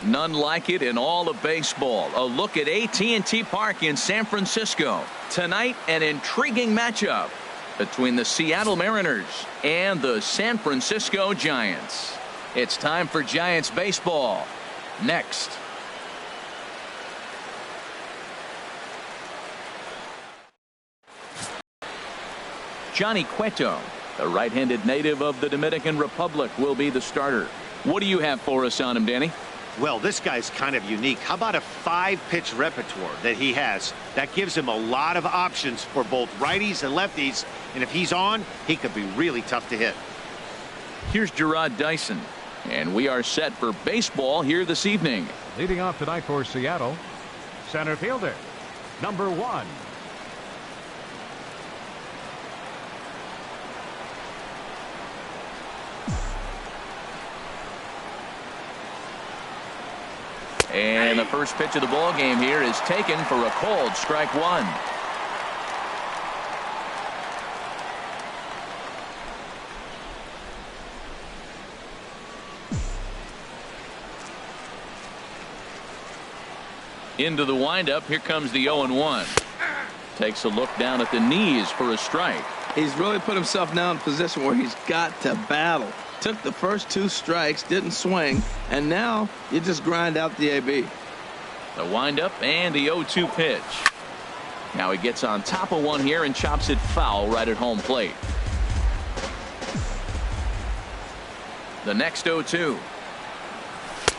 None like it in all of baseball. A look at AT&T Park in San Francisco. Tonight, an intriguing matchup between the Seattle Mariners and the San Francisco Giants. It's time for Giants baseball. Next. Johnny Cueto, the right-handed native of the Dominican Republic, will be the starter. What do you have for us on him, Danny? Well, this guy's kind of unique. How about a 5-pitch repertoire that he has? That gives him a lot of options for both righties and lefties. And if he's on, he could be really tough to hit. Here's Gerard Dyson. And we are set for baseball here this evening. Leading off tonight for Seattle, center fielder, number 1. And the first pitch of the ball game here is taken for a called strike 1. Into the windup. Here comes the 0-1. Takes a look down at the knees for a strike. He's really put himself now in a position where he's got to battle. Took the first 2 strikes, didn't swing, and now you just grind out the AB. The windup and the 0-2 pitch. Now he gets on top of one here and chops it foul right at home plate. The next 0-2.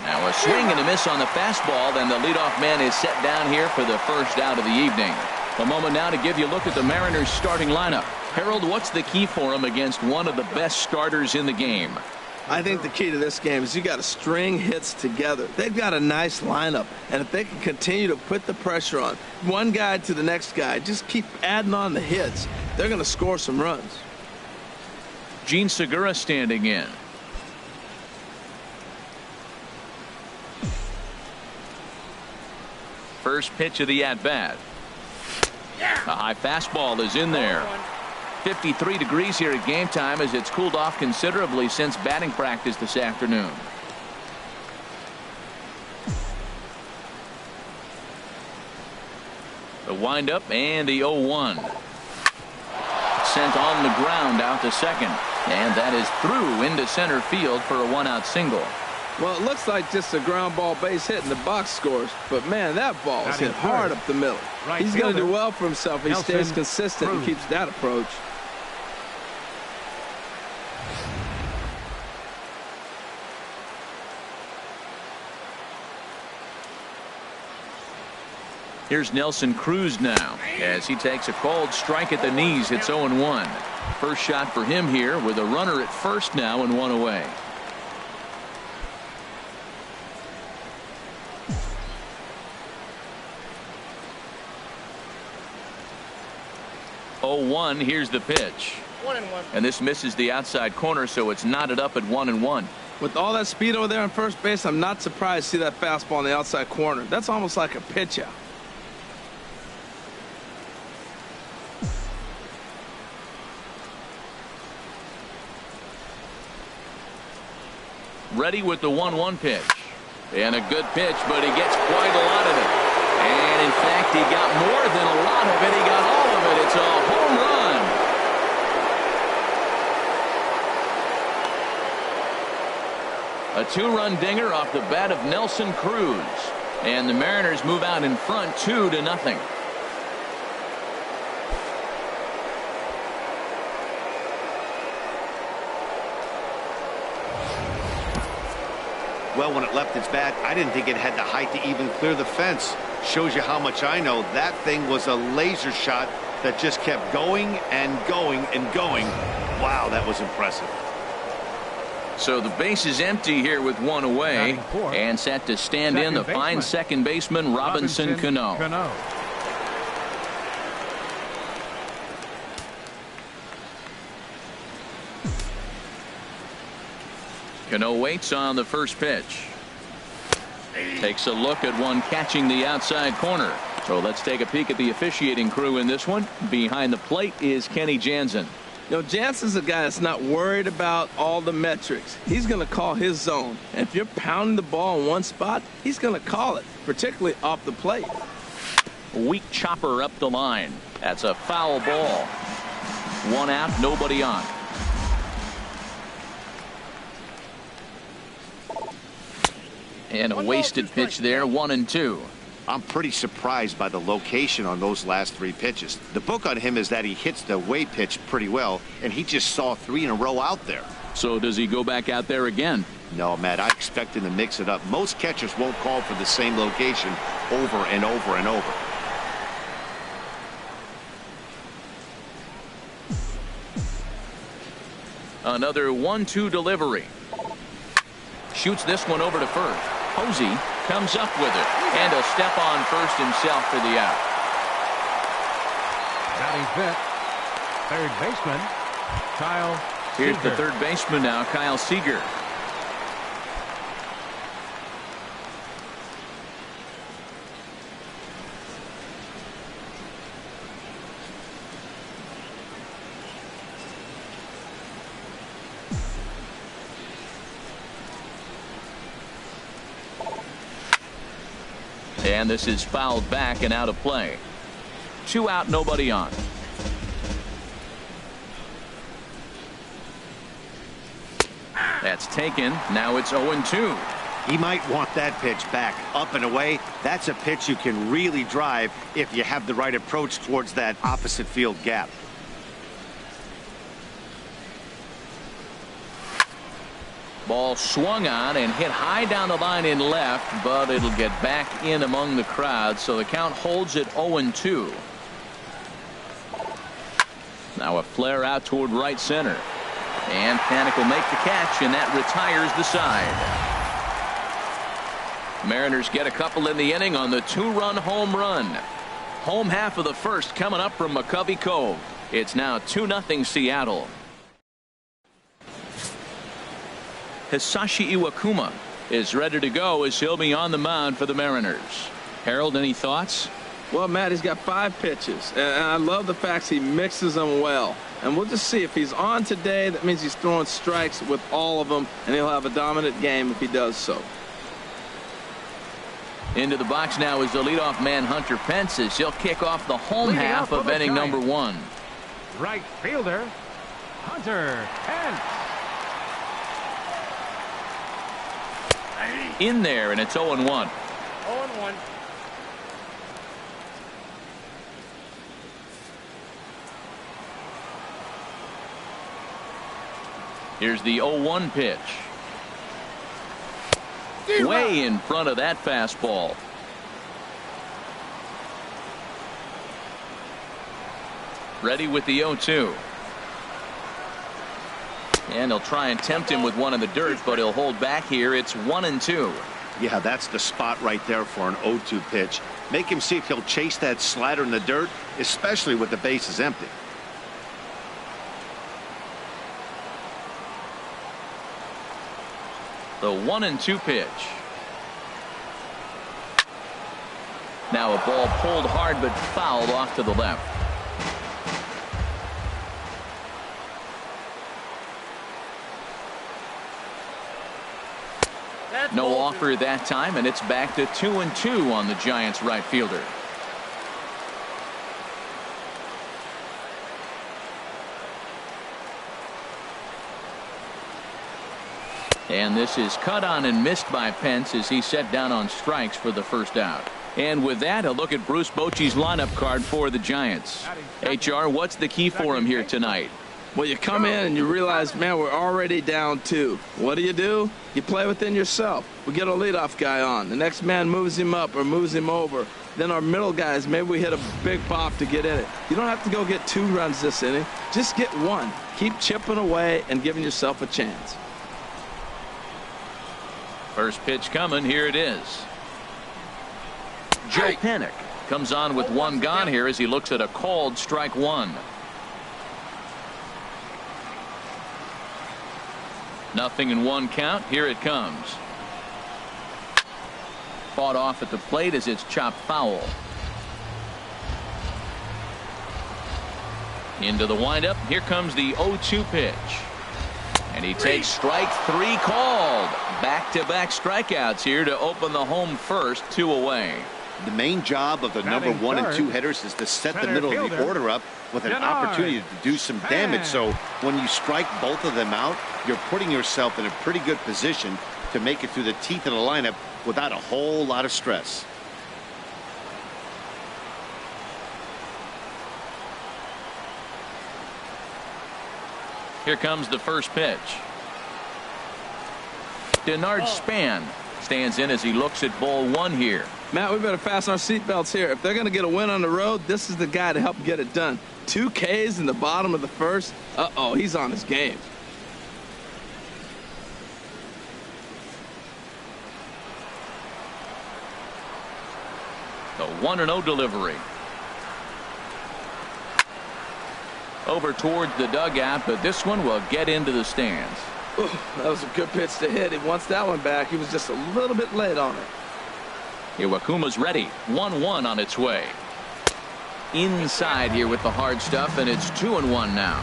Now a swing and a miss on the fastball. Then the leadoff man is set down here for the first out of the evening. A moment now to give you a look at the Mariners starting lineup. Harold, what's the key for him against one of the best starters in the game? I think the key to this game is you got to string hits together. They've got a nice lineup, and if they can continue to put the pressure on one guy to the next guy, just keep adding on the hits, they're going to score some runs. Gene Segura standing in. First pitch of the at-bat. A high fastball is in there. 53 degrees here at game time as it's cooled off considerably since batting practice this afternoon. The windup and the 0-1. Sent on the ground out to second. And that is through into center field for a 1-out single. Well, it looks like just a ground ball base hit and the box scores, but man, that ball is hit hard up the middle. He's going to do well for himself if he stays consistent and keeps that approach. Here's Nelson Cruz now as he takes a called strike at the knees. It's 0-1. First shot for him here with a runner at first now and 1 away. Oh, here's the pitch. 1-1. And this misses the outside corner, so it's knotted up at 1-1. With all that speed over there on first base, I'm not surprised to see that fastball on the outside corner. That's almost like a pitch out. Ready with the 1-1 pitch. And a good pitch, but he gets quite a lot of it. And in fact, he got more than a lot of it. He got all of it. It's a home run. A 2-run dinger off the bat of Nelson Cruz. And the Mariners move out in front 2-0. Well, when it left its bat, I didn't think it had the height to even clear the fence. Shows you how much I know. That thing was a laser shot that just kept going and going and going. Wow, that was impressive. So the base is empty here with 1 away, and set to stand in the fine second baseman Robinson Cano. Cano waits on the first pitch. Takes a look at one catching the outside corner. So let's take a peek at the officiating crew in this one. Behind the plate is Kenny Jansen. You know, Jansen's a guy that's not worried about all the metrics. He's going to call his zone. And if you're pounding the ball in one spot, he's going to call it, particularly off the plate. Weak chopper up the line. That's a foul ball. 1 out, nobody on. And a wasted pitch there, 1-2. I'm pretty surprised by the location on those last 3 pitches. The book on him is that he hits the way pitch pretty well, and he just saw 3 in a row out there. So does he go back out there again? No, Matt, I expect him to mix it up. Most catchers won't call for the same location over and over and over. Another 1-2 delivery. Shoots this one over to first. Posey comes up with it, and a step on first himself for the out. Batting fifth, third baseman, Kyle Here's Seager. the third baseman now, Kyle Seager. And this is fouled back and out of play. 2 out, nobody on. That's taken. Now it's 0-2. He might want that pitch back, up and away. That's a pitch you can really drive if you have the right approach towards that opposite field gap. Ball swung on and hit high down the line in left, but it'll get back in among the crowd, so the count holds at 0-2. Now a flare out toward right center. And Panik will make the catch, and that retires the side. Mariners get a couple in the inning on the 2-run home run. Home half of the first coming up from McCovey Cove. It's now 2-0 Seattle. Hisashi Iwakuma is ready to go as he'll be on the mound for the Mariners. Harold, any thoughts? Well, Matt, he's got 5 pitches, and I love the fact he mixes them well. And we'll just see if he's on today. That means he's throwing strikes with all of them, and he'll have a dominant game if he does so. Into the box now is the leadoff man, Hunter Pence, as he'll kick off the home half of inning number 1. Right fielder, Hunter Pence. In there, and it's 0-1. 0-1. Here's the 0-1 pitch. Way in front of that fastball. Ready with the 0-2. And he'll try and tempt him with one in the dirt, but he'll hold back here. It's 1-2. Yeah, that's the spot right there for an 0-2 pitch. Make him see if he'll chase that slider in the dirt, especially with the bases empty. The 1-2 pitch. Now a ball pulled hard but fouled off to the left. No offer that time, and it's back to 2-2 on the Giants right fielder. And this is cut on and missed by Pence as he set down on strikes for the first out. And with that, a look at Bruce Bochy's lineup card for the Giants. HR, what's the key for him here tonight? Well, you come in and you realize, man, we're already down 2. What do? You play within yourself. We get a leadoff guy on. The next man moves him up or moves him over. Then our middle guys, maybe we hit a big pop to get in it. You don't have to go get 2 runs this inning. Just get 1. Keep chipping away and giving yourself a chance. First pitch coming. Here it is. Joe Panik comes on with 1 gone here as he looks at a called strike 1. Nothing in 1 count. Here it comes. Fought off at the plate as it's chopped foul. Into the windup. Here comes the 0-2 pitch. And he takes strike 3 called. Back-to-back strikeouts here to open the home first, 2 away. The main job of the number 1 and 2 hitters is to set the middle of the order up with an opportunity to do some damage. So when you strike both of them out, you're putting yourself in a pretty good position to make it through the teeth of the lineup without a whole lot of stress. Here comes the first pitch. Denard Span stands in as he looks at ball 1 here. Matt, we better fasten our seatbelts here. If they're going to get a win on the road, this is the guy to help get it done. 2 Ks in the bottom of the first. Uh-oh, he's on his game. The 1-0 delivery. Over towards the dugout, but this one will get into the stands. Ooh, that was a good pitch to hit. He wants that one back. He was just a little bit late on it. Iwakuma's ready. 1-1 on its way. Inside here with the hard stuff, and it's 2-1 now.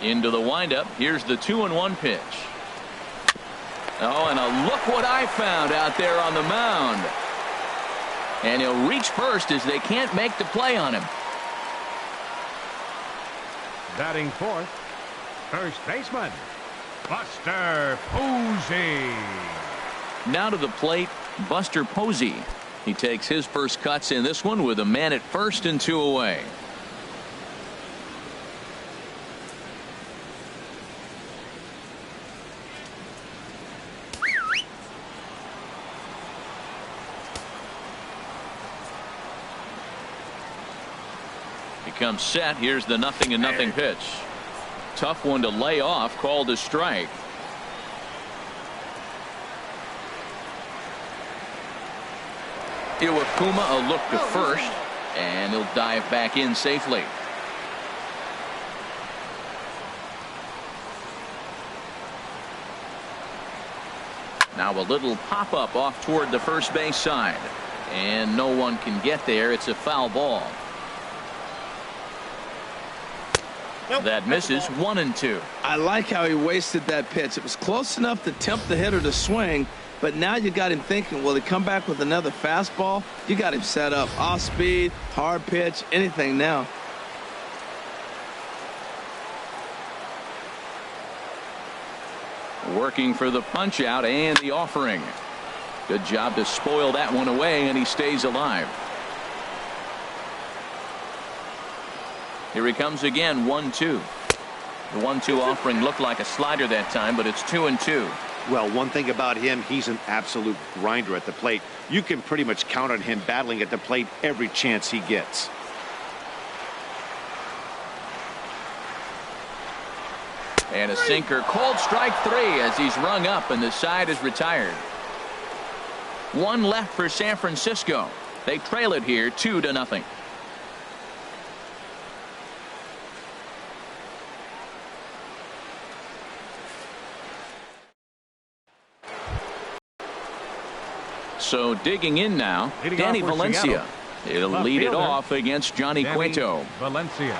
Into the windup. Here's the 2-1 pitch. Oh, and look what I found out there on the mound. And he'll reach first as they can't make the play on him. Batting fourth, first baseman, Buster Posey. Now to the plate, Buster Posey. He takes his first cuts in this one with a man at first and 2 away. Comes set. Here's the 0-0 pitch. Tough one to lay off, called a strike. Iwakuma a look to first, and he'll dive back in safely. Now a little pop-up off toward the first base side, and no one can get there. It's a foul ball. That misses. 1-2. I like how he wasted that pitch. It was close enough to tempt the hitter to swing, but now you got him thinking, will he come back with another fastball? You got him set up. Off speed, hard pitch, anything now. Working for the punch out and the offering. Good job to spoil that one away, and he stays alive. Here he comes again. 1-2. The 1-2 offering looked like a slider that time, but it's 2-2. Well, one thing about him, he's an absolute grinder at the plate. You can pretty much count on him battling at the plate every chance he gets. And a sinker, called strike 3 as he's rung up and the side is retired. 1 left for San Francisco. They trail it here 2-0. So digging in now, Danny Valencia. He'll lead it off against Johnny Cueto. Valencia.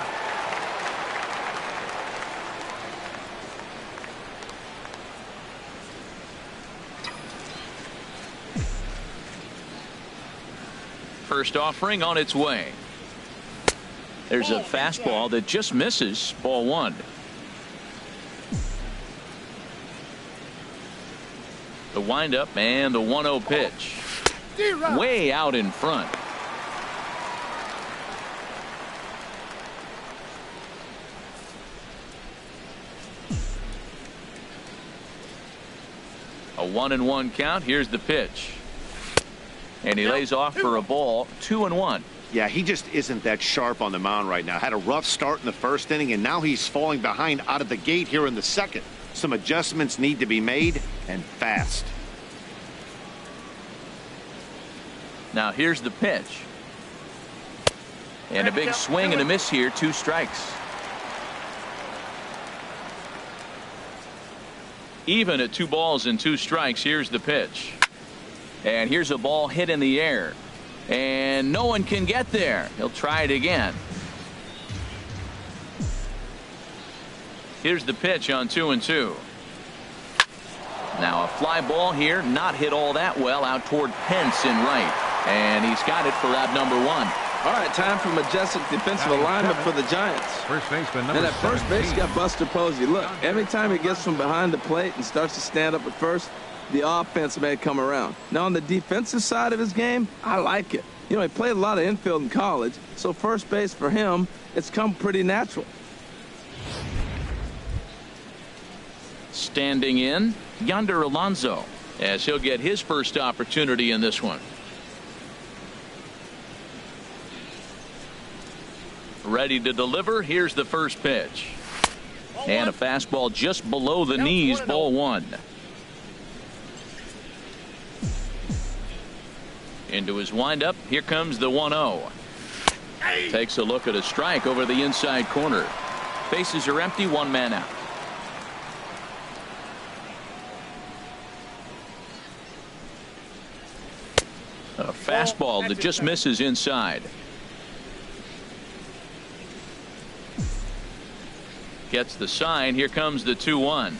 First offering on its way. There's a fastball that just misses. Ball 1. The windup and the 1-0 pitch. Way out in front. A 1-1 count. Here's the pitch. And he lays off for a ball. 2-1. Yeah, he just isn't that sharp on the mound right now. Had a rough start in the first inning, and now he's falling behind out of the gate here in the second. Some adjustments need to be made, and fast. Now here's the pitch. And a big swing and a miss here. 2 strikes. Even at 2 balls and 2 strikes. Here's the pitch. And here's a ball hit in the air. And no one can get there. He'll try it again. Here's the pitch on 2-2. Now a fly ball here, not hit all that well, out toward Pence in right. And he's got it for out number 1. All right, time for majestic defensive alignment for the Giants. First baseman number And at first base, you 17. got Buster Posey. Look, every time he gets from behind the plate and starts to stand up at first, the offense may come around. Now, on the defensive side of his game, I like it. You know, he played a lot of infield in college, so first base for him, it's come pretty natural. Standing in, Yonder Alonso, as he'll get his first opportunity in this one. Ready to deliver. Here's the first pitch. And a fastball just below the knees, ball 1. Into his windup. Here comes the 1-0. Takes a look at a strike over the inside corner. Bases are empty, 1 man out. A fastball that just misses inside. Gets the sign. Here comes the 2-1.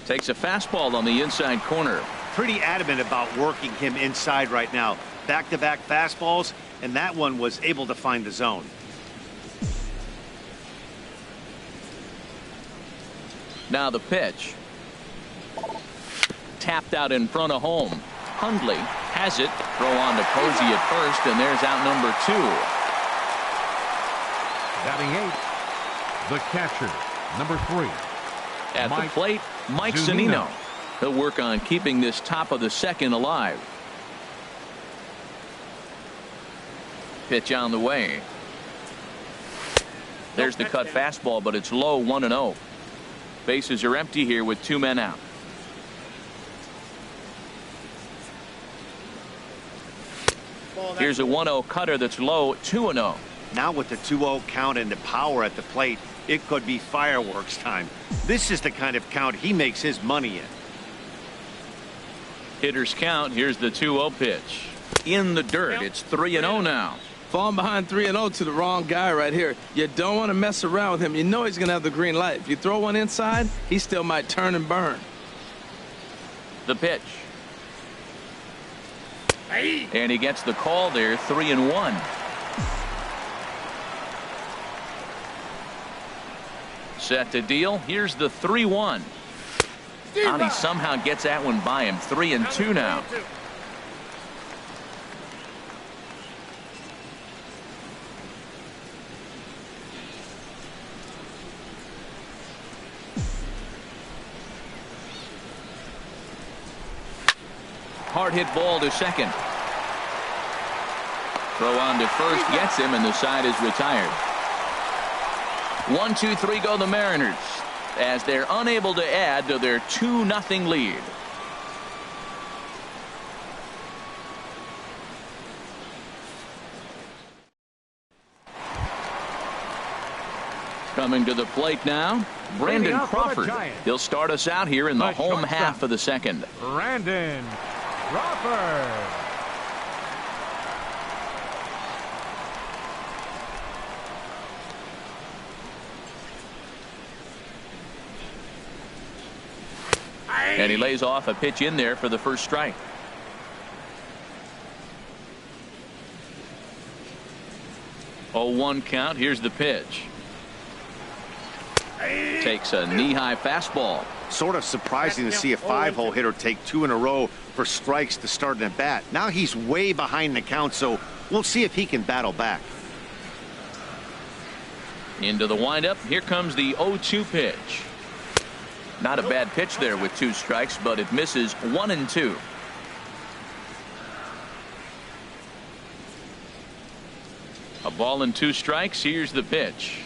Takes a fastball on the inside corner. Pretty adamant about working him inside right now. Back-to-back fastballs, and that one was able to find the zone. Now the pitch. Tapped out in front of home. Hundley has it. Throw on to Posey at first, and there's out number 2. Batting 8th, the catcher, number 3. At the Mike plate, Mike Zunino. Zunino. He'll work on keeping this top of the second alive. Pitch on the way. There's the cut fastball, but it's low, 1-0. Bases are empty here with 2 men out. Here's a 1-0 cutter that's low, 2-0. Now with the 2-0 count and the power at the plate, it could be fireworks time. This is the kind of count he makes his money in. Hitters count. Here's the 2-0 pitch. In the dirt. It's 3-0 now. Falling behind 3-0 to the wrong guy right here. You don't want to mess around with him. You know he's going to have the green light. If you throw one inside, he still might turn and burn. The pitch. And he gets the call there, 3-1. Set to deal. Here's the 3-1. And he somehow gets that one by him. 3-2 now. Hard hit ball to second. Throw on to first, gets him, and the side is retired. 1-2-3 go the Mariners as they're unable to add to their 2-0 lead. Coming to the plate now, Brandon Crawford. He'll start us out here in the home half of the second. Brandon Crawford. And he lays off a pitch in there for the first strike. Oh, 1 count. Here's the pitch. Takes a knee-high fastball. Sort of surprising to see a 5-hole hitter take 2 in a row for strikes to start an at-bat. Now he's way behind the count, so we'll see if he can battle back. Into the windup. Here comes the 0-2 pitch. Not a bad pitch there with 2 strikes, but it misses 1-2. A ball and 2 strikes. Here's the pitch.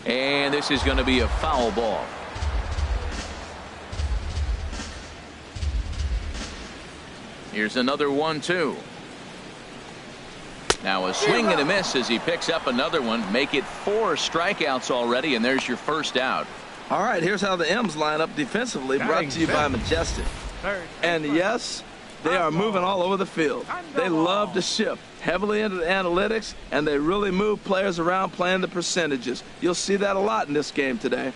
And this is going to be a foul ball. Here's another 1-2. Now a swing and a miss as he picks up another one. Make it 4 strikeouts already, and there's your first out. All right, here's how the M's line up defensively, brought to you by Majestic. And yes, They are moving all over the field. They love to shift heavily into the analytics, and they really move players around playing the percentages. You'll see that a lot in this game today.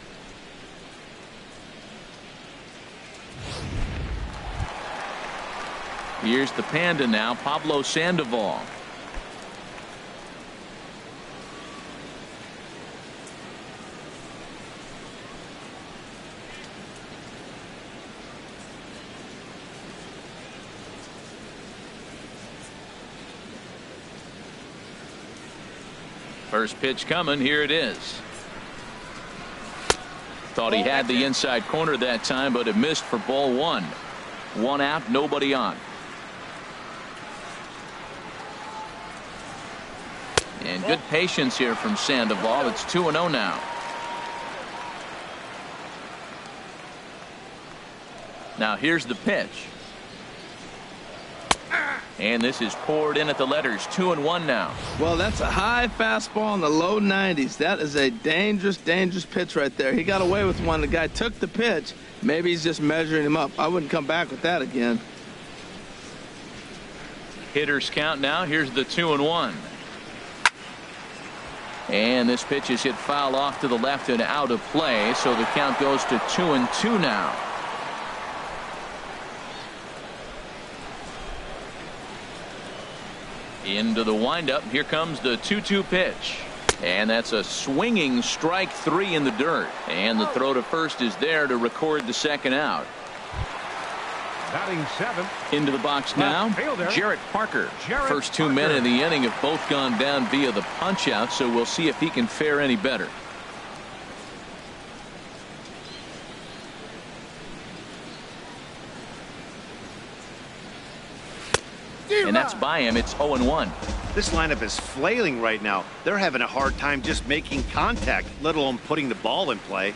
Here's the Panda now, Pablo Sandoval. First pitch coming. Here it is. Thought he had the inside corner that time, but it missed for ball one. One out, nobody on. And good patience here from Sandoval. It's 2-0 now. Now here's the pitch. And this is poured in at the letters. 2-1 now. Well, that's a high fastball in the low 90s. That is a dangerous, dangerous pitch right there. He got away with one. The guy took the pitch. Maybe he's just measuring him up. I wouldn't come back with that again. Hitters count now. Here's the 2-1. And this pitch is hit foul off to the left and out of play. So the count goes to 2-2 now. Into the windup. Here comes the 2-2 pitch. And that's a swinging strike three in the dirt. And the throw to first is there to record the second out. Batting seventh. Into the box now, Jarrett Parker. First two men in the inning have both gone down via the punch out, so we'll see if he can fare any better. And that's by him. It's 0-1. This lineup is flailing right now. They're having a hard time just making contact, let alone putting the ball in play.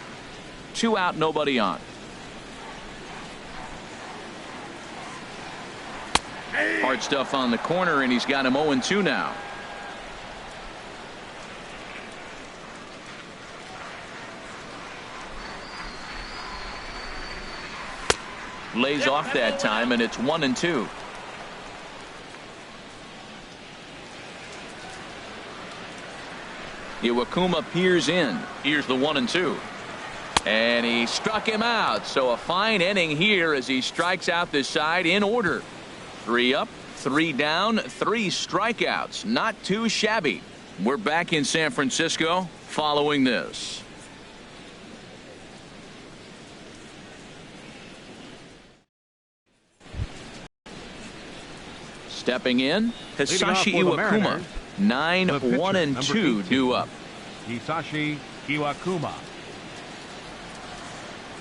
2 out, nobody on. Hard stuff on the corner, and he's got him 0-2 now. Lays off that time, and it's 1-2. Iwakuma peers in. Here's the 1-2. And he struck him out. So a fine inning here as he strikes out this side in order. 3 up, 3 down, 3 strikeouts. Not too shabby. We're back in San Francisco following this. Stepping in, Hisashi Iwakuma. 9-1-2 due up. Hisashi Iwakuma.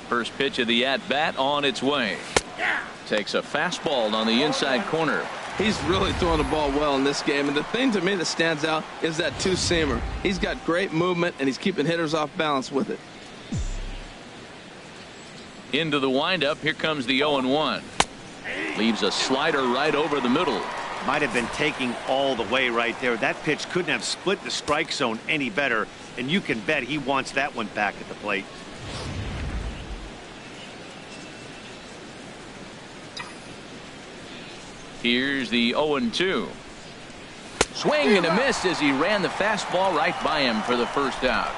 First pitch of the at-bat on its way. Takes a fastball on the inside corner. He's really throwing the ball well in this game, and the thing to me that stands out is that two-seamer. He's got great movement, and he's keeping hitters off balance with it. Into the windup. Here comes the 0-1. Leaves a slider right over the middle. Might have been taking all the way right there. That pitch couldn't have split the strike zone any better, and you can bet he wants that one back at the plate. Here's the 0-2. Swing and a miss as he ran the fastball right by him for the first out.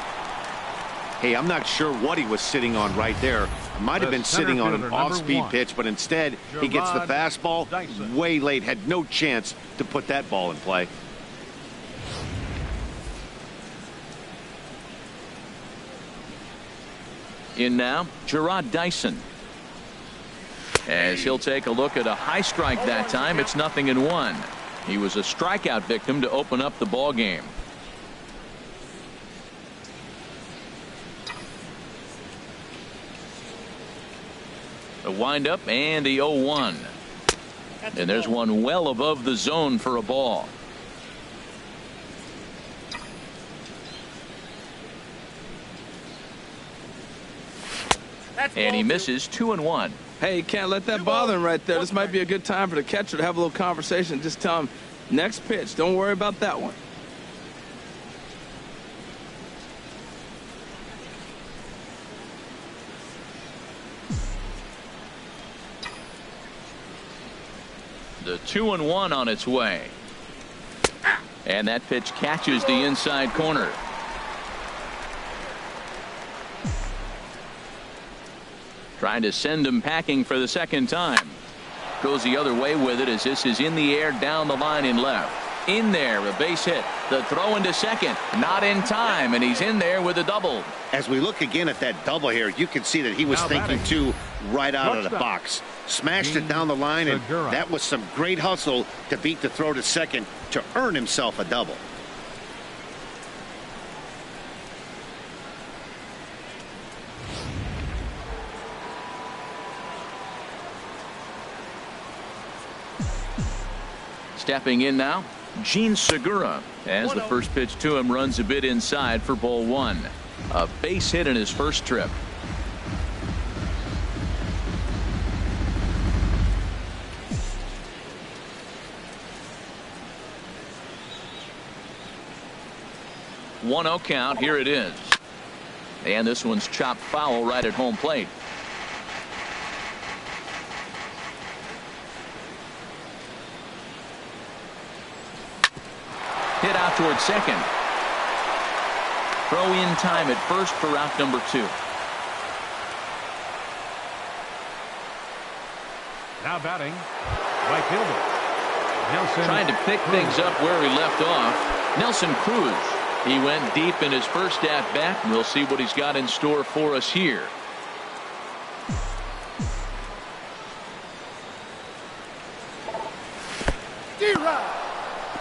Hey, I'm not sure what he was sitting on right there. Might have been sitting on an off-speed pitch, but instead he gets the fastball way late. Had no chance to put that ball in play. In now, Gerard Dyson. As he'll take a look at a high strike that time. It's 0-1. He was a strikeout victim to open up the ball game. A windup and the 0-1. And there's one well above the zone for a ball. And he misses 2-1. Hey, you can't let that bother him right there. This might be a good time for the catcher to have a little conversation. Just tell him, next pitch, don't worry about that one. The 2-1 on its way. And that pitch catches the inside corner. Trying to send him packing for the second time. Goes the other way with it as this is in the air down the line in left. In there, a base hit. The throw into second. Not in time, and he's in there with a double. As we look again at that double here, you can see that he was thinking too right out of the box. Smashed it down the line, and that was some great hustle to beat the throw to second to earn himself a double. Stepping in now, Gene Segura, as the first pitch to him runs a bit inside for ball one. A base hit in his first trip. One 0 count. Here it is. And this one's chopped foul right at home plate. Hit out towards second. Throw in time at first for out number 2. Now batting, right fielder Nelson. Trying to pick things up where he left off. Nelson Cruz. He went deep in his first at bat. We'll see what he's got in store for us here.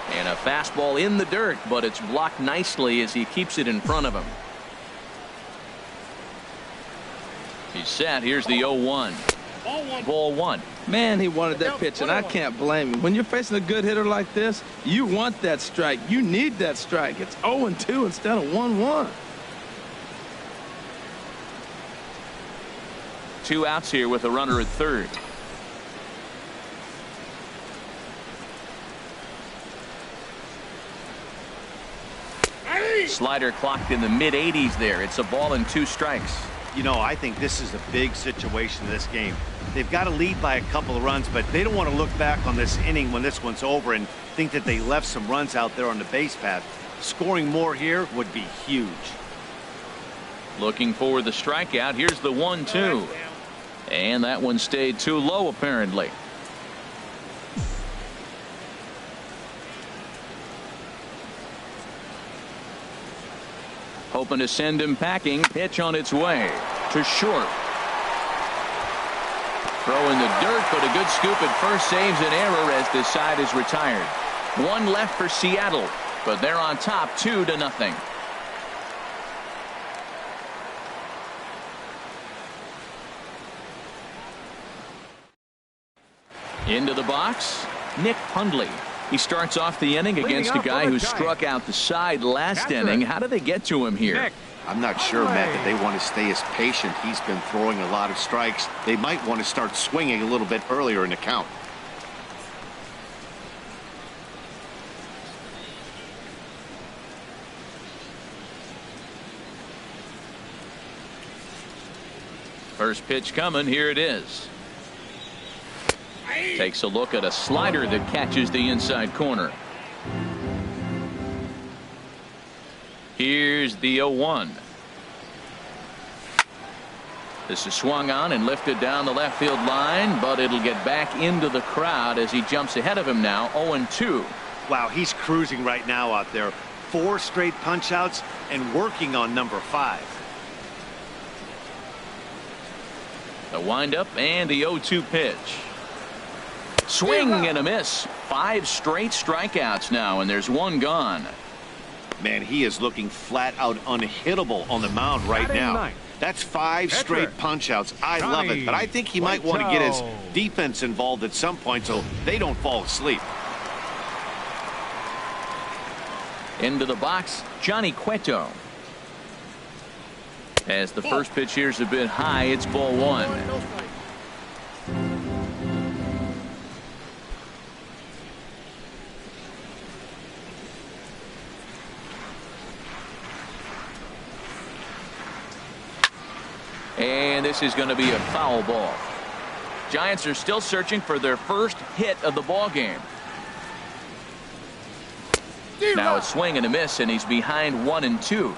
And a fastball in the dirt, but it's blocked nicely as he keeps it in front of him. He's set. Here's the 0-1. Ball one. Man, he wanted that pitch, and I can't blame him. When you're facing a good hitter like this, you want that strike. You need that strike. It's 0-2 instead of 1-1. 2 outs here with a runner at third. Slider clocked in the mid-80s there. It's a ball and 2 strikes. You know, I think this is a big situation in this game. They've got to lead by a couple of runs, but they don't want to look back on this inning when this one's over and think that they left some runs out there on the base path. Scoring more here would be huge. Looking for the strikeout. Here's the 1-2. And that one stayed too low, apparently. Hoping to send him packing. Pitch on its way to short. Throw in the dirt, but a good scoop at first saves an error as this side is retired. 1 left for Seattle, but they're on top 2-0. Into the box, Nick Hundley. He starts off the inning against a guy who struck out the side last inning. How do they get to him here? I'm not sure, Matt, that they want to stay as patient. He's been throwing a lot of strikes. They might want to start swinging a little bit earlier in the count. First pitch coming. Here it is. Takes a look at a slider that catches the inside corner. Here's the 0-1. This is swung on and lifted down the left field line, but it'll get back into the crowd as he jumps ahead of him now. 0-2. Wow, he's cruising right now out there. 4 straight punch outs and working on number 5. The windup and the 0-2 pitch. Swing and a miss. 5 straight strikeouts now, and there's 1 gone. Man, he is looking flat out unhittable on the mound right now. That's 5 straight punch outs. I love it, but I think he might want to get his defense involved at some point so they don't fall asleep. Into the box, Johnny Cueto. As the first pitch here's a bit high, it's ball 1. And this is going to be a foul ball. Giants are still searching for their first hit of the ball game. Now a swing and a miss, and he's behind 1-2.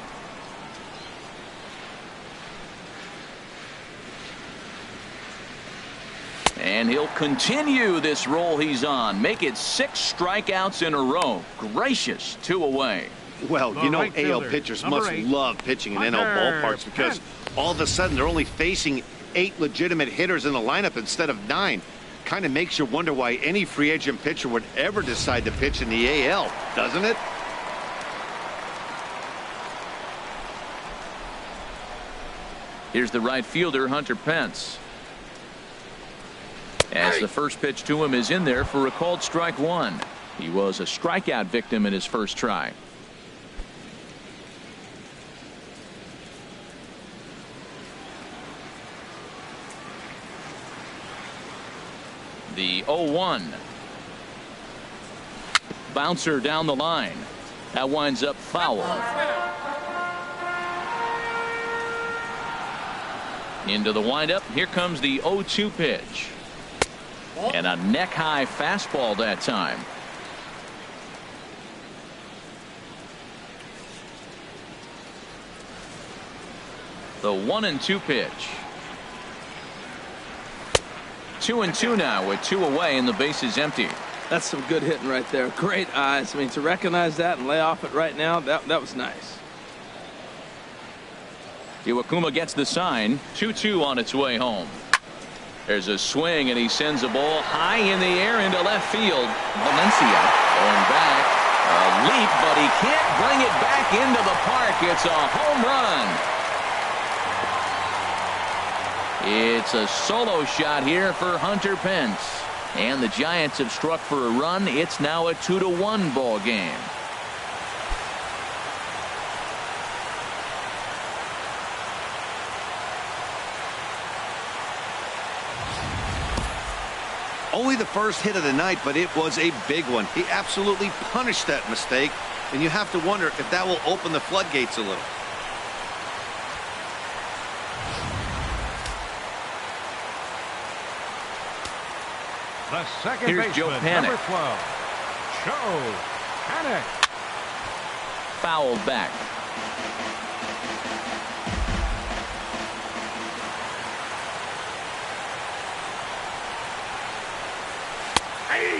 And he'll continue this roll he's on. Make it 6 strikeouts in a row. Gracious, 2 away. Well, you know, right AL fielder, pitchers number must 8, love pitching in NL ballparks because all of a sudden they're only facing 8 legitimate hitters in the lineup instead of 9. Kind of makes you wonder why any free agent pitcher would ever decide to pitch in the AL, doesn't it? Here's the right fielder, Hunter Pence. As the first pitch to him is in there for a called strike 1. He was a strikeout victim in his first try. The 0-1. Bouncer down the line. That winds up foul. Into the windup. Here comes the 0-2 pitch. And a neck-high fastball that time. The 1-2 pitch. 2-2 now with 2 away and the base is empty. That's some good hitting right there. Great eyes. I mean, to recognize that and lay off it right now, that was nice. Iwakuma gets the sign. 2-2 on its way home. There's a swing, and he sends a ball high in the air into left field. Valencia going back. A leap, but he can't bring it back into the park. It's a home run. It's a solo shot here for Hunter Pence. And the Giants have struck for a run. It's now a 2-1 ball game. Only the first hit of the night, but it was a big one. He absolutely punished that mistake, and you have to wonder if that will open the floodgates a little. The second Here's baseman, Joe Panic. number 12, Joe Panic. Fouled back.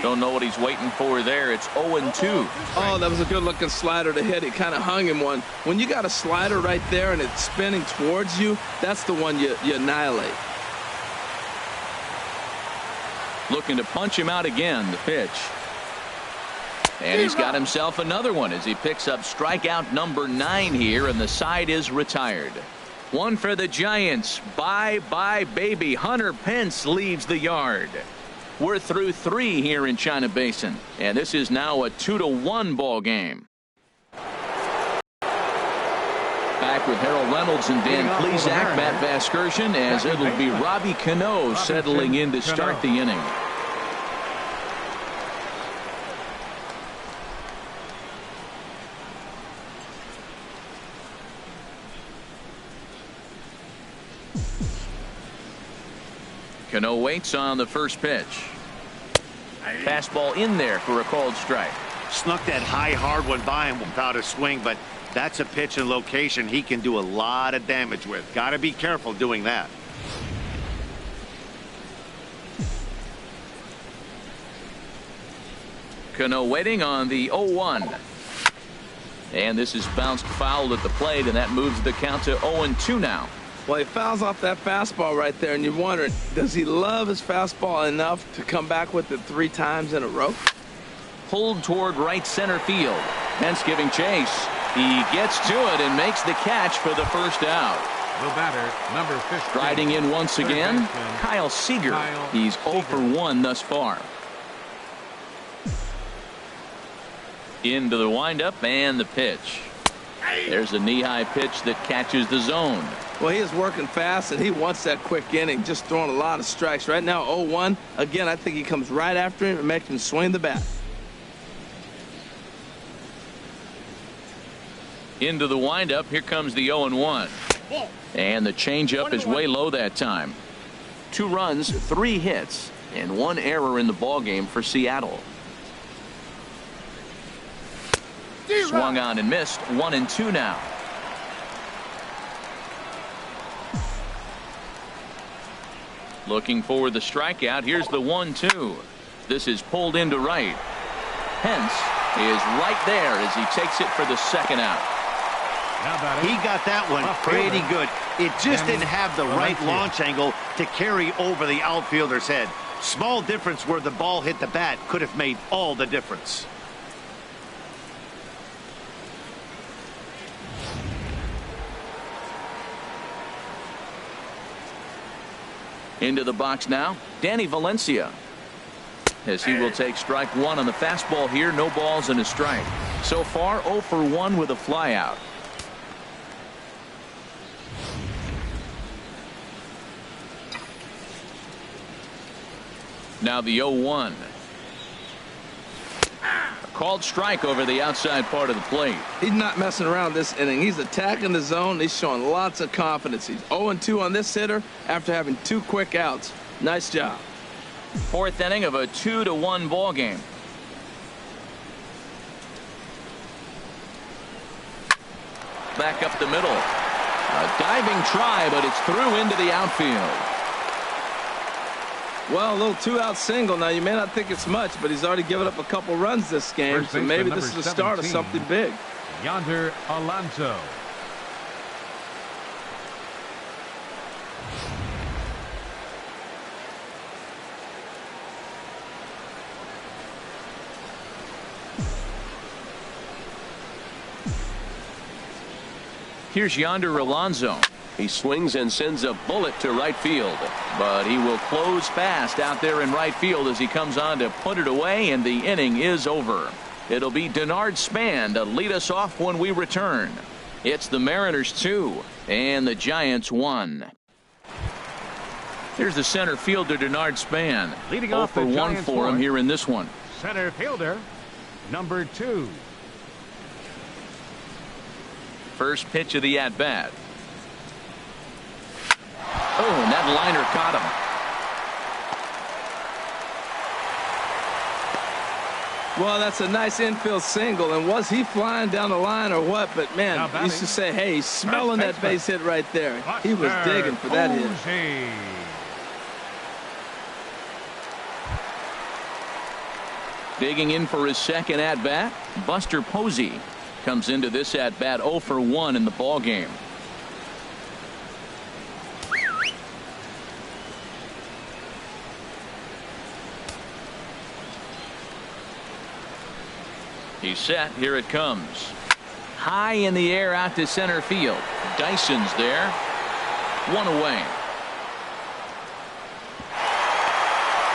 Don't know what he's waiting for there. It's 0-2. Oh, that was a good-looking slider to hit. He kind of hung him one. When you got a slider right there and it's spinning towards you, that's the one you annihilate. Looking to punch him out again, the pitch. And he's got himself another one as he picks up strikeout number 9 here, and the side is retired. 1 for the Giants. Bye-bye, baby. Hunter Pence leaves the yard. We're through 3 here in China Basin, and this is now a 2-1 ball game. Back with Harold Reynolds and Dan Plesac, Matt Vasgersian, as it'll be Robbie Cano settling in to start the inning. Cano waits on the first pitch. Fastball in there for a called strike. Snuck that high, hard one by him without a swing, but that's a pitch and location he can do a lot of damage with. Got to be careful doing that. Cano waiting on the 0-1. And this is bounced foul at the plate, and that moves the count to 0-2 now. Well, he fouls off that fastball right there, and you're wondering, does he love his fastball enough to come back with it 3 times in a row? Pulled toward right center field. Pence giving chase. He gets to it and makes the catch for the first out. The batter, number 15. Striding in once again, baseman, Kyle Seager. Kyle He's 0 for 1 thus far. Into the windup and the pitch. There's a knee-high pitch that catches the zone. Well, he is working fast, and he wants that quick inning, just throwing a lot of strikes. Right now, 0-1. Again, I think he comes right after him and makes him swing the bat. Into the windup. Here comes the 0-1. And the changeup is way low that time. 2 runs, 3 hits, and 1 error in the ballgame for Seattle. Swung on and missed. 1-2 now. Looking for the strikeout. Here's the 1-2. This is pulled into right. Hence is right there as he takes it for the second out. He got that one pretty good. It just didn't have the right launch angle to carry over the outfielder's head. Small difference where the ball hit the bat could have made all the difference. Into the box now, Danny Valencia, as he will take strike 1 on the fastball here. No balls and a strike. So far 0 for 1 with a flyout. Now the 0-1. Called strike over the outside part of the plate. He's not messing around this inning. He's attacking the zone. He's showing lots of confidence. He's 0-2 on this hitter after having 2 quick outs. Nice job. 4th inning of a 2-1 ball game. Back up the middle. A diving try, but it's through into the outfield. Well, a little 2-out single. Now, you may not think it's much, but he's already given up a couple runs this game, so maybe this is the start of something big. Yonder Alonso. Here's Yonder Alonso. He swings and sends a bullet to right field, but he will close fast out there in right field as he comes on to put it away, and the inning is over. It'll be Denard Span to lead us off when we return. It's the Mariners 2 and the Giants 1. Here's the center fielder, Denard Span. Leading off for 1 for him here in this one. Center fielder, number 2. First pitch of the at-bat. Oh, and that liner caught him. Well, that's a nice infield single, and was he flying down the line or what? But man, you used to say, hey, he's smelling that base hit right there. He was digging for that hit. Digging in for his second at-bat, Buster Posey comes into this at-bat 0 for 1 in the ball game. He's set. Here it comes. High in the air out to center field. Dyson's there. 1 away.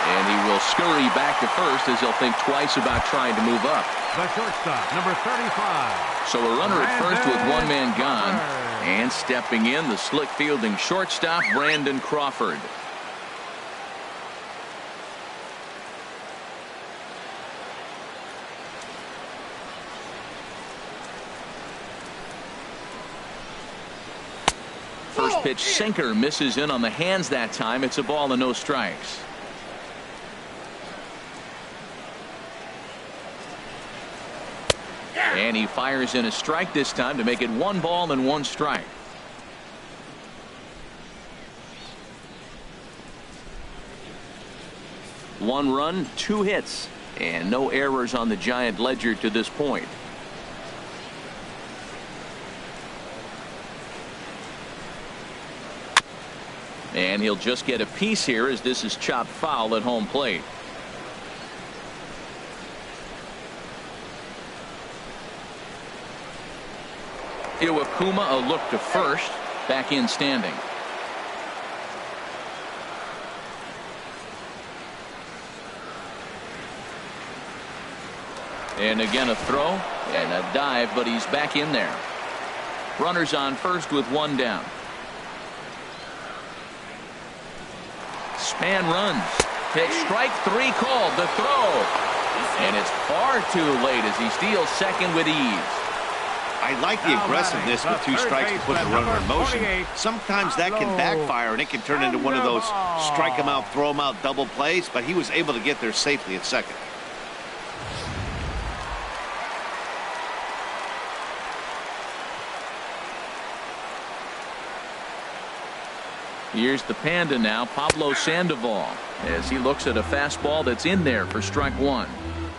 And he will scurry back to first as he'll think twice about trying to move up. The shortstop, number 35. So a runner at first with 1 man gone. And stepping in, the slick fielding shortstop, Brandon Crawford. First pitch sinker misses in on the hands that time. It's a ball and no strikes. And he fires in a strike this time to make it 1 ball and 1 strike. One run, 2 hits, and no errors on the Giant ledger to this point. And he'll just get a piece here as this is chopped foul at home plate. Iwakuma a look to first, back in standing. And again a throw and a dive, but he's back in there. Runners on first with 1 down. Span runs. Pitch strike 3 called. The throw. And it's far too late as he steals second with ease. I like the aggressiveness with 2 strikes to put the runner in motion. Sometimes that can backfire, and it can turn into one of those strike him out, throw him out double plays, but he was able to get there safely at second. Here's the Panda now, Pablo Sandoval, as he looks at a fastball that's in there for strike 1.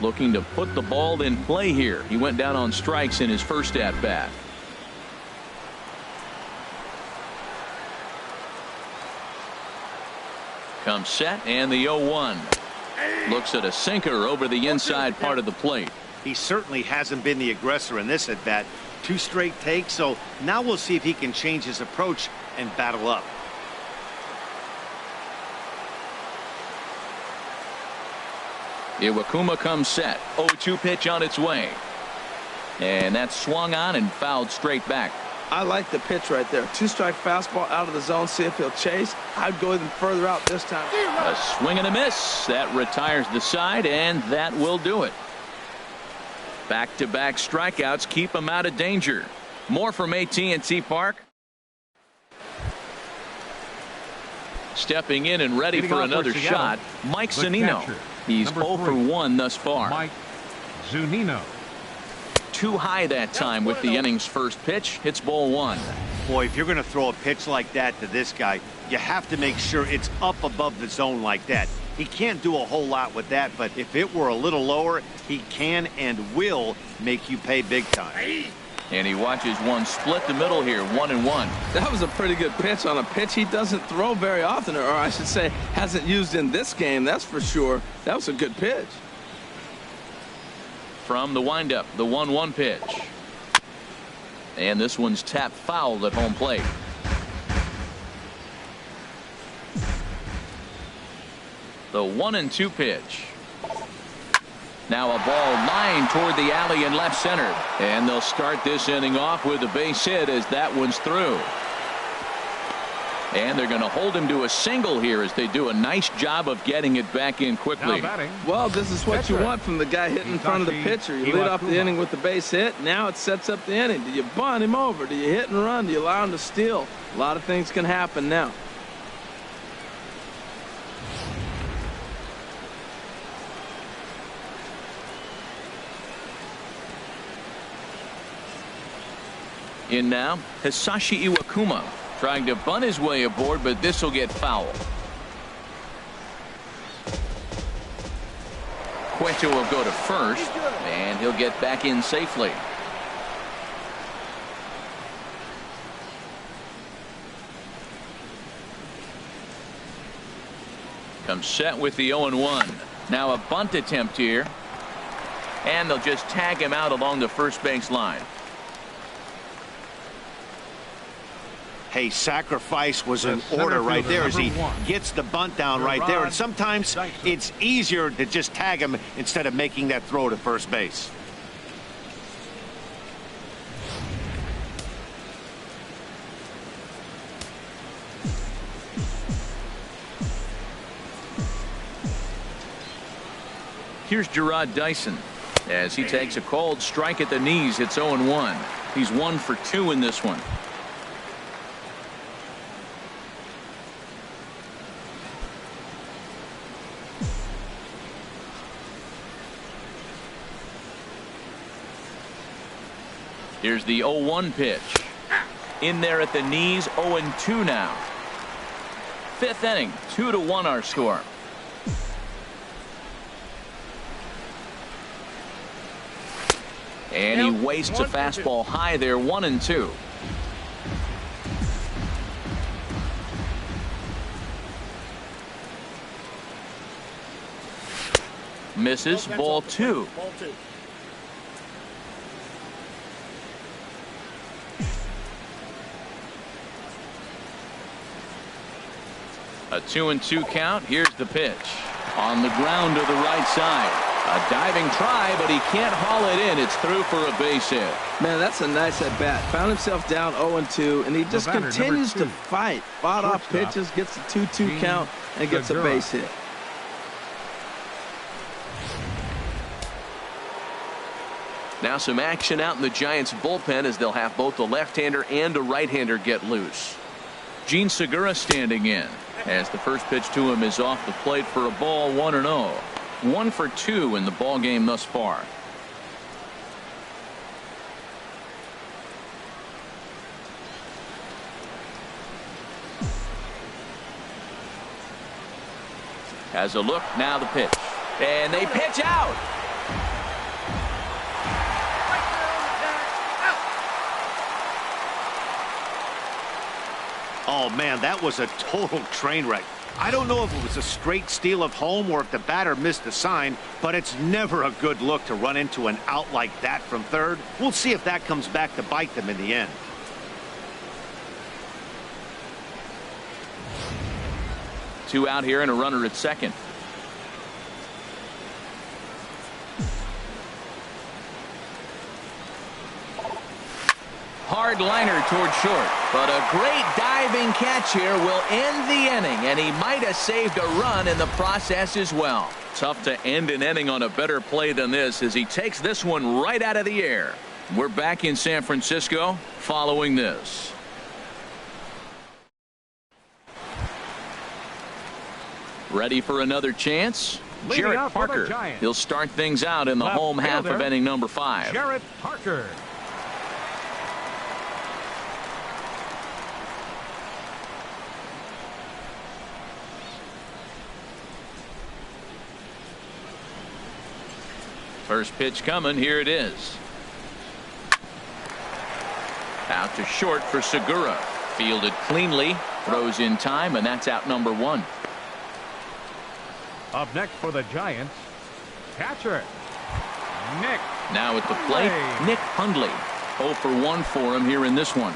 Looking to put the ball in play here. He went down on strikes in his first at-bat. Comes set, and the 0-1. Looks at a sinker over the inside part of the plate. He certainly hasn't been the aggressor in this at-bat. 2 straight takes, so now we'll see if he can change his approach and battle up. Iwakuma comes set. 0-2 pitch on its way. And that's swung on and fouled straight back. I like the pitch right there. 2-strike fastball out of the zone. See if he'll chase. I'd go even further out this time. A swing and a miss. That retires the side, and that will do it. Back-to-back strikeouts keep him out of danger. More from AT&T Park. Stepping in and ready for another shot, Mike Zunino. He's 0 for 1 thus far. Mike Zunino. Too high that time with the inning's first pitch. Hits ball 1. Boy, if you're going to throw a pitch like that to this guy, you have to make sure it's up above the zone like that. He can't do a whole lot with that, but if it were a little lower, he can and will make you pay big time. And he watches one split the middle here, 1-1. That was a pretty good pitch on a pitch he doesn't throw very often, or I should say hasn't used in this game, that's for sure. That was a good pitch. From the windup, the 1-1 pitch. And this one's tapped foul at home plate. The 1-2 pitch. Now a ball lined toward the alley in left center. And they'll start this inning off with a base hit as that one's through. And they're going to hold him to a single here as they do a nice job of getting it back in quickly. Well, this is what you want from the guy hitting in front of the pitcher. You lead off the inning with the base hit. Now it sets up the inning. Do you bunt him over? Do you hit and run? Do you allow him to steal? A lot of things can happen now. In now, Hisashi Iwakuma trying to bunt his way aboard, but this will get foul. Cueto will go to first, and he'll get back in safely. Comes set with the 0-1. Now a bunt attempt here, and they'll just tag him out along the first base line. Hey, sacrifice was in order right there as he gets the bunt down right there. And sometimes it's easier to just tag him instead of making that throw to first base. Here's Gerard Dyson as he takes a cold strike at the knees. It's 0-1. He's 1 for 2 in this one. Here's the 0-1 pitch. In there at the knees, 0-2 now. 5th inning, 2-1 our score. And he wastes a fastball high there, 1-2. Misses, ball 2. A 2-2 count. Here's the pitch. On the ground to the right side. A diving try, but he can't haul it in. It's through for a base hit. Man, that's a nice at bat. Found himself down 0-2, and he just continues to fight. Fought off pitches, gets a 2-2 count, and gets a base hit. Now some action out in the Giants bullpen as they'll have both a left-hander and a right-hander get loose. Gene Segura standing in as the first pitch to him is off the plate for a ball, 1-0. 1 for 2 in the ball game thus far. Has a look, now the pitch. And they pitch out. Oh, man, that was a total train wreck. I don't know if it was a straight steal of home or if the batter missed the sign, but it's never a good look to run into an out like that from third. We'll see if that comes back to bite them in the end. Two out here and a runner at second. Hard liner toward short, but a great diving catch here will end the inning, and he might have saved a run in the process as well. Tough to end an inning on a better play than this as he takes this one right out of the air. We're back in San Francisco following this. Ready for another chance? Jarrett Parker. He'll start things out in the home half of inning number 5. Jarrett Parker. First pitch coming. Here it is. Out to short for Segura. Fielded cleanly. Throws in time, and that's out number 1. Up next for the Giants, catcher Nick. Now at the plate, Nick Hundley. 0 for 1 for him here in this one.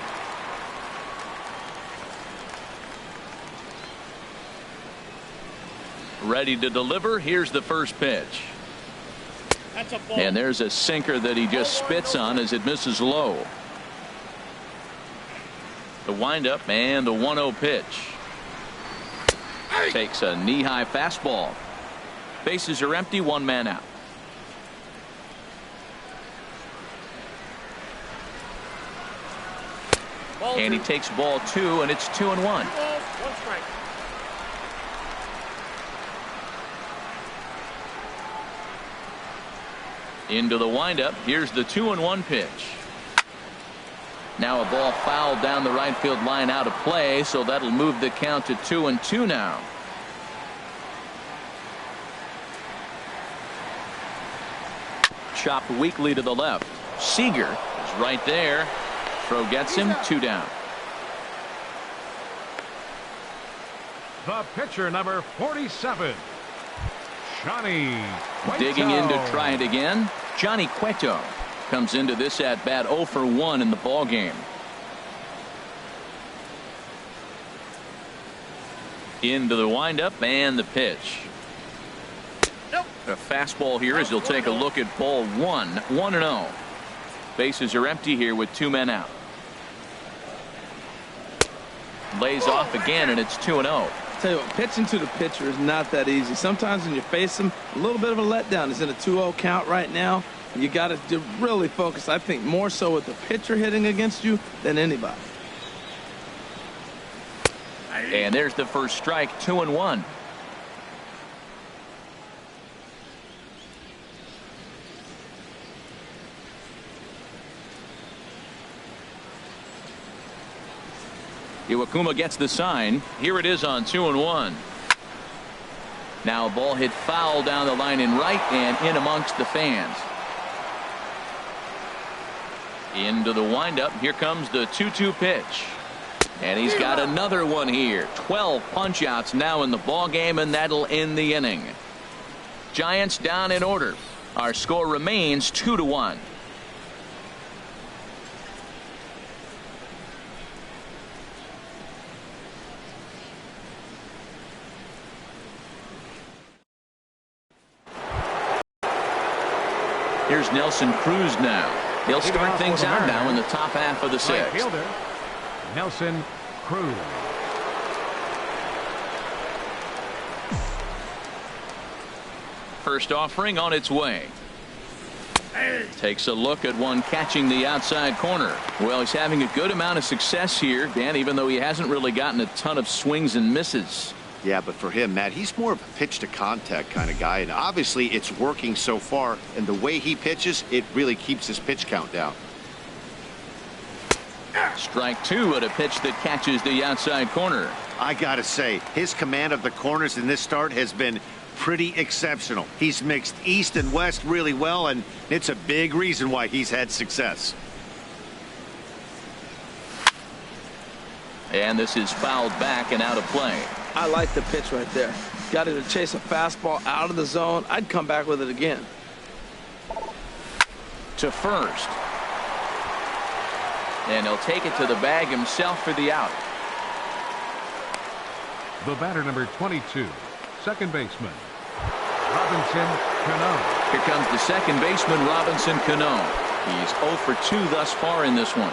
Ready to deliver. Here's the first pitch. And there's a sinker that he just spits on as it misses low. The windup and the 1-0 pitch. Takes a knee-high fastball. Bases are empty, 1 man out. And he takes ball 2, and it's 2-1. Into the windup. Here's the 2-1 pitch. Now a ball fouled down the right field line out of play, so that'll move the count to 2-2 now. Chopped weakly to the left. Seager is right there. Throw gets him. 2 down. The pitcher, number 47, Johnny Cueto. Digging in to try it again. Johnny Cueto comes into this at bat 0 for 1 in the ball game. Into the windup and the pitch. A fastball here as he'll take a look at ball 1. 1-0. Bases are empty here with 2 men out. Lays off again, and it's 2-0. Tell you what, pitching to the pitcher is not that easy. Sometimes when you face him, a little bit of a letdown. He's in a 2-0 count right now. You got to really focus, I think, more so with the pitcher hitting against you than anybody. And there's the first strike. 2-1. Iwakuma gets the sign. Here it is on 2-1. Now a ball hit foul down the line in right and in amongst the fans. Into the windup. Here comes the 2-2 pitch. And he's got another one here. 12 punch outs now in the ball game, and that'll end the inning. Giants down in order. Our score remains 2-1. Here's Nelson Cruz now. He'll start things out now in the top half of the 6th. Right fielder, Nelson Cruz. First offering on its way. Takes a look at one catching the outside corner. Well, he's having a good amount of success here, Dan, even though he hasn't really gotten a ton of swings and misses. Yeah, but for him, Matt, he's more of a pitch to contact kind of guy, and obviously it's working so far, and the way he pitches, it really keeps his pitch count down. Strike two at a pitch that catches the outside corner. I gotta say, his command of the corners in this start has been pretty exceptional. He's mixed east and west really well, and it's a big reason why he's had success. And this is fouled back and out of play. I like the pitch right there. Got it to chase a fastball out of the zone. I'd come back with it again. To first. And he'll take it to the bag himself for the out. The batter, number 22, second baseman, Robinson Cano. Here comes the second baseman, Robinson Cano. He's 0 for 2 thus far in this one.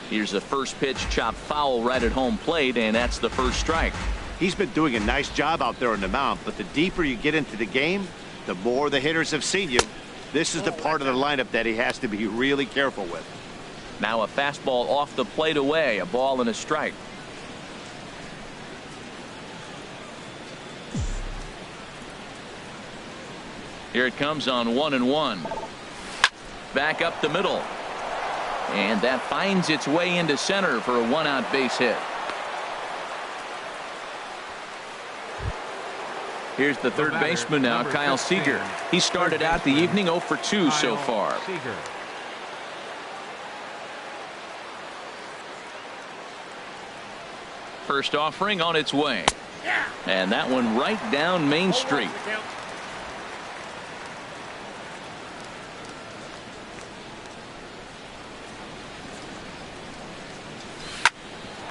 Here's the first pitch, chopped foul right at home plate, and that's the first strike. He's been doing a nice job out there on the mound, but the deeper you get into the game, the more the hitters have seen you. This is the part of the lineup that he has to be really careful with. Now a fastball off the plate away, a ball and a strike. Here it comes on 1-1. Back up the middle. And that finds its way into center for a 1-out base hit. Here's the third baseman now, Kyle Seager. He started out the evening 0 for 2 so far. First offering on its way. And that one right down Main Street.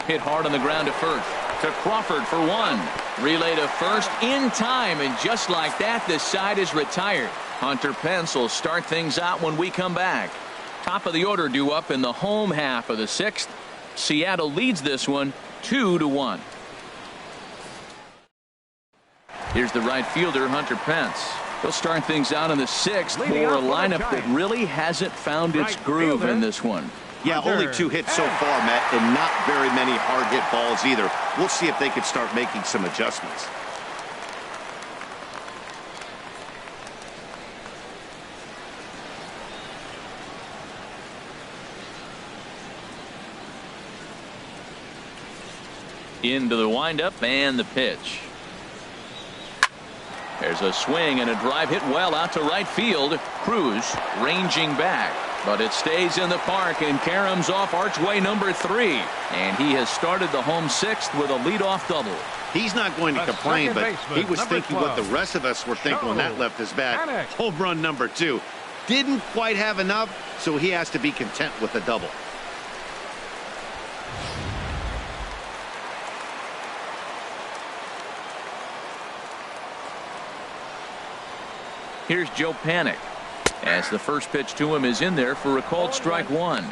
Hit hard on the ground to first. To Crawford for one. Relay to first in time, and just like that, this side is retired. Hunter Pence will start things out when we come back. Top of the order due up in the home half of the 6th. Seattle leads this one 2-1. Here's the right fielder, Hunter Pence. He'll start things out in the 6th for a lineup that really hasn't found its groove in this one. Yeah, only 2 hits so far, Matt, and not very many hard hit balls either. We'll see if they can start making some adjustments. Into the windup and the pitch. There's a swing and a drive hit well out to right field. Cruz ranging back. But it stays in the park, and Karams off archway number 3. And he has started the home 6th with a leadoff double. He's not going to complain, but he was thinking what the rest of us were thinking when that left his bat. Home run number 2. Didn't quite have enough, so he has to be content with the double. Here's Joe Panik, as the first pitch to him is in there for a called strike 1.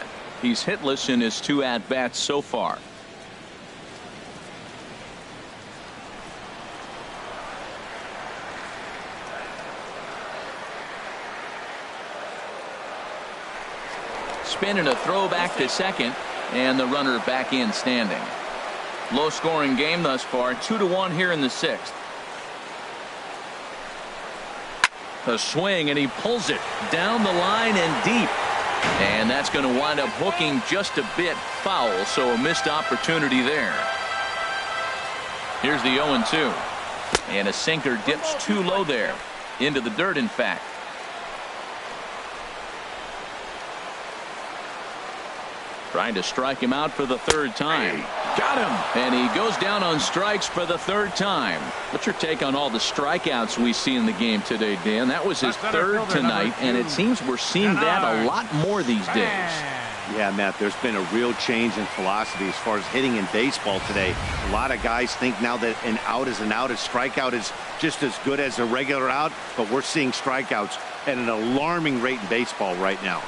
He's hitless in his 2 at-bats so far. Spin and a throw back to second, and the runner back in standing. Low scoring game thus far, 2-1 here in the 6th. A swing, and he pulls it down the line and deep. And that's going to wind up hooking just a bit foul, so a missed opportunity there. Here's the 0-2. And a sinker dips too low there. Into the dirt, in fact. Trying to strike him out for the 3rd time. Got him. And he goes down on strikes for the 3rd time. What's your take on all the strikeouts we see in the game today, Dan? That was his 3rd tonight, and it seems we're seeing that a lot more these days. Yeah, Matt, there's been a real change in philosophy as far as hitting in baseball today. A lot of guys think now that an out is an out. A strikeout is just as good as a regular out, but we're seeing strikeouts at an alarming rate in baseball right now.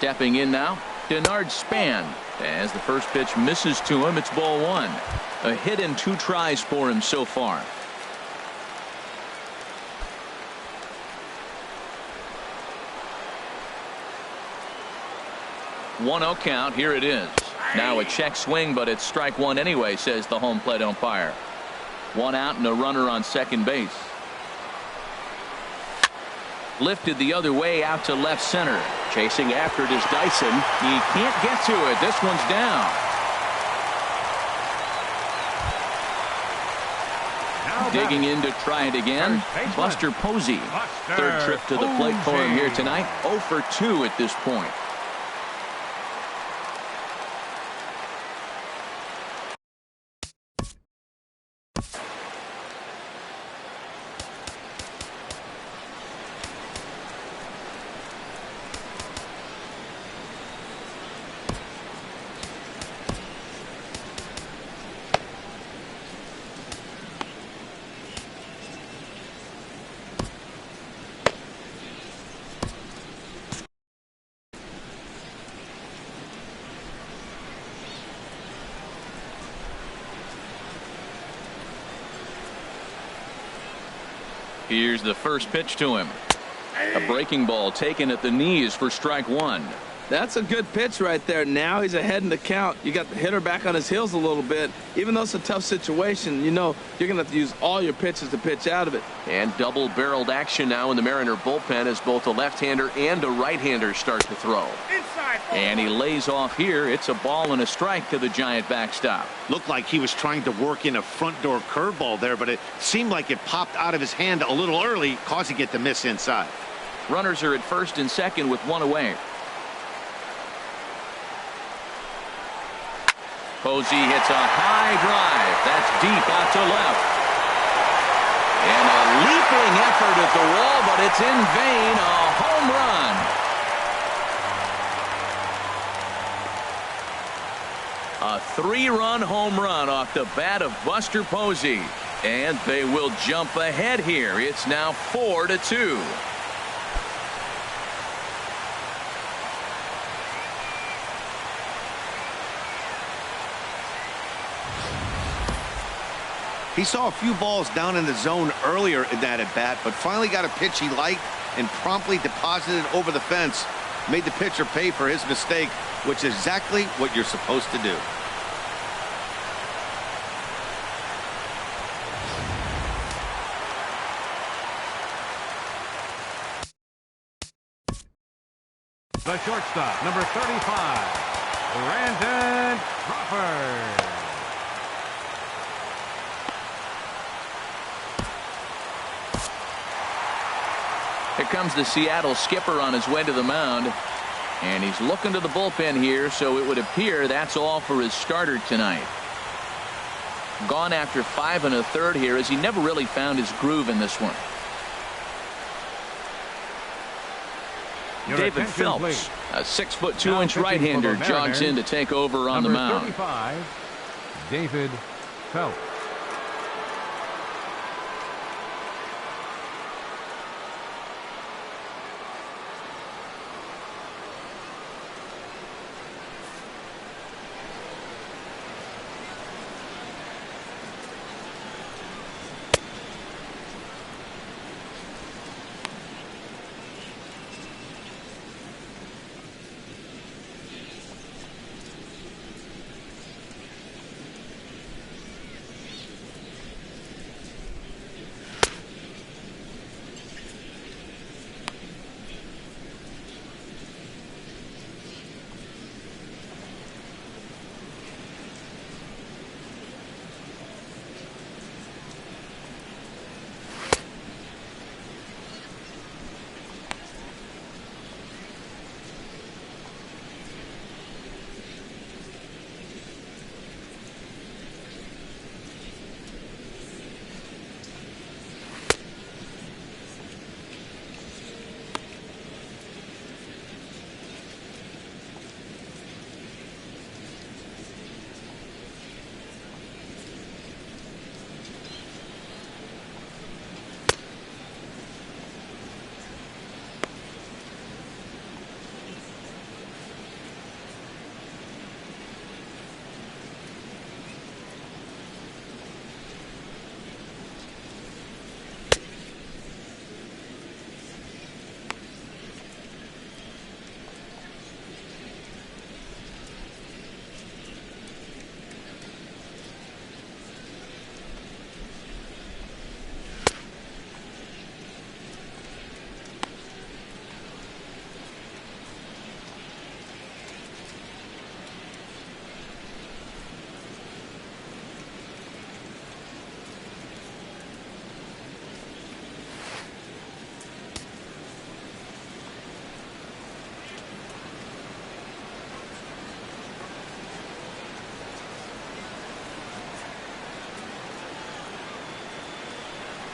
Stepping in now, Denard Span. As the first pitch misses to him, it's ball one. A hit and 2 tries for him so far. 1-0 count. Here it is. Now a check swing, but it's strike one anyway, says the home plate umpire. 1 out and a runner on second base. Lifted the other way out to left center. Chasing after it is Dyson. He can't get to it. This one's down. Digging in to try it again, Buster Posey. Third trip to the plate for him here tonight. 0 for 2 at this point. Here's the first pitch to him. A breaking ball taken at the knees for strike one. That's a good pitch right there. Now he's ahead in the count. You got the hitter back on his heels a little bit. Even though it's a tough situation, you know you're going to have to use all your pitches to pitch out of it. And double-barreled action now in the Mariner bullpen as both a left-hander and a right-hander start to throw. And he lays off here. It's a ball and a strike to the Giant backstop. Looked like he was trying to work in a front door curveball there, but it seemed like it popped out of his hand a little early, causing it to miss inside. Runners are at first and second with 1 away. Posey hits a high drive. That's deep out to left. And a leaping effort at the wall, but it's in vain. A home run. A 3-run home run off the bat of Buster Posey. And they will jump ahead here. It's now 4-2. He saw a few balls down in the zone earlier in that at-bat, but finally got a pitch he liked and promptly deposited it over the fence. Made the pitcher pay for his mistake, which is exactly what you're supposed to do. The shortstop, number 35, Brandon Crawford. Here comes the Seattle skipper on his way to the mound. And he's looking to the bullpen here, so it would appear that's all for his starter tonight. Gone after 5 1/3 here, as he never really found his groove in this one. David Phelps, a 6'2" right-hander, jogs in to take over on the mound. 35, David Phelps.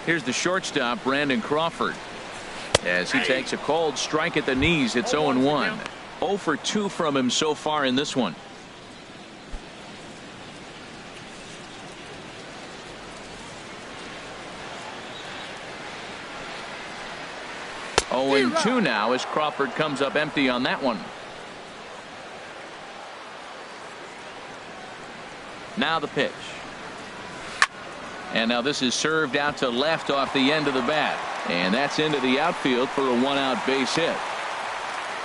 Here's the shortstop, Brandon Crawford. As he takes a cold strike at the knees, it's 0-1. 0 for 2 from him so far in this one. Oh, and 2 now as Crawford comes up empty on that one. Now the pitch. And now this is served out to left off the end of the bat. And that's into the outfield for a 1-out base hit.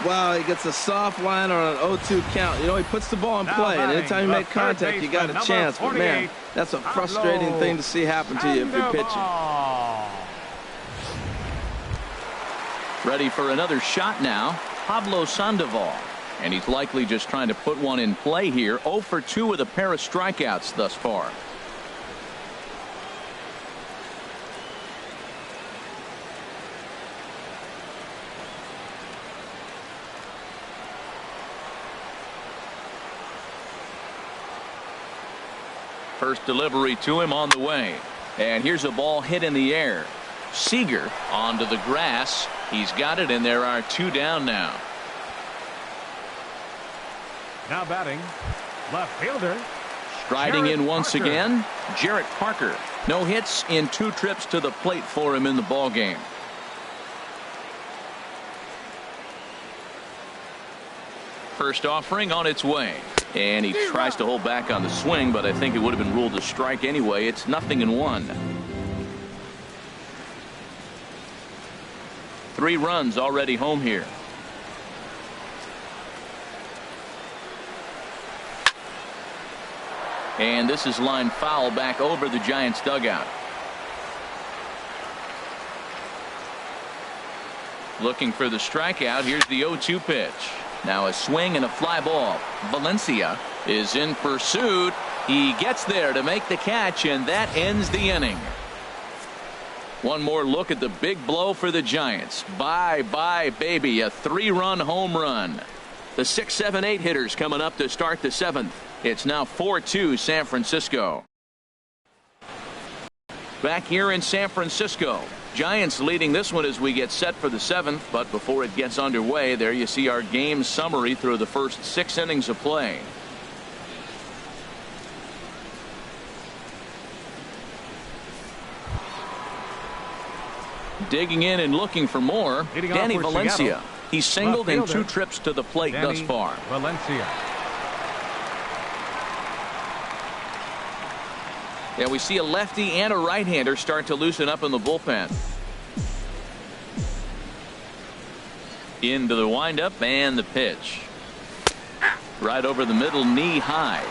Wow, he gets a soft liner on an 0-2 count. You know, he puts the ball in play, and anytime you make contact, you got a chance. But, man, that's a frustrating thing to see happen to you if you're pitching. Ready for another shot now, Pablo Sandoval. And he's likely just trying to put one in play here. 0 for 2 with a pair of strikeouts thus far. First delivery to him on the way. And here's a ball hit in the air. Seager onto the grass. He's got it, and there are 2 down now. Now batting, left fielder. Striding in once Parker. again, Jarrett Parker. No hits in 2 trips to the plate for him in the ball game. First offering on its way. And he tries to hold back on the swing, but I think it would have been ruled a strike anyway. It's 0-1. 3 runs already home here. And this is line foul back over the Giants dugout. Looking for the strikeout. Here's the 0-2 pitch. Now a swing and a fly ball. Valencia is in pursuit. He gets there to make the catch, and that ends the inning. One more look at the big blow for the Giants. Bye-bye, baby. A 3-run home run. The 6, 7, 8 hitters coming up to start the 7th. It's now 4-2 San Francisco. Back here in San Francisco. Giants leading this one as we get set for the 7th, but before it gets underway, there you see our game summary through the first 6 innings of play. Digging in and looking for more, Danny Valencia. Seattle. He's singled in 2 trips to the plate thus far. Valencia. Yeah, we see a lefty and a right-hander start to loosen up in the bullpen. Into the windup and the pitch. Right over the middle, knee high.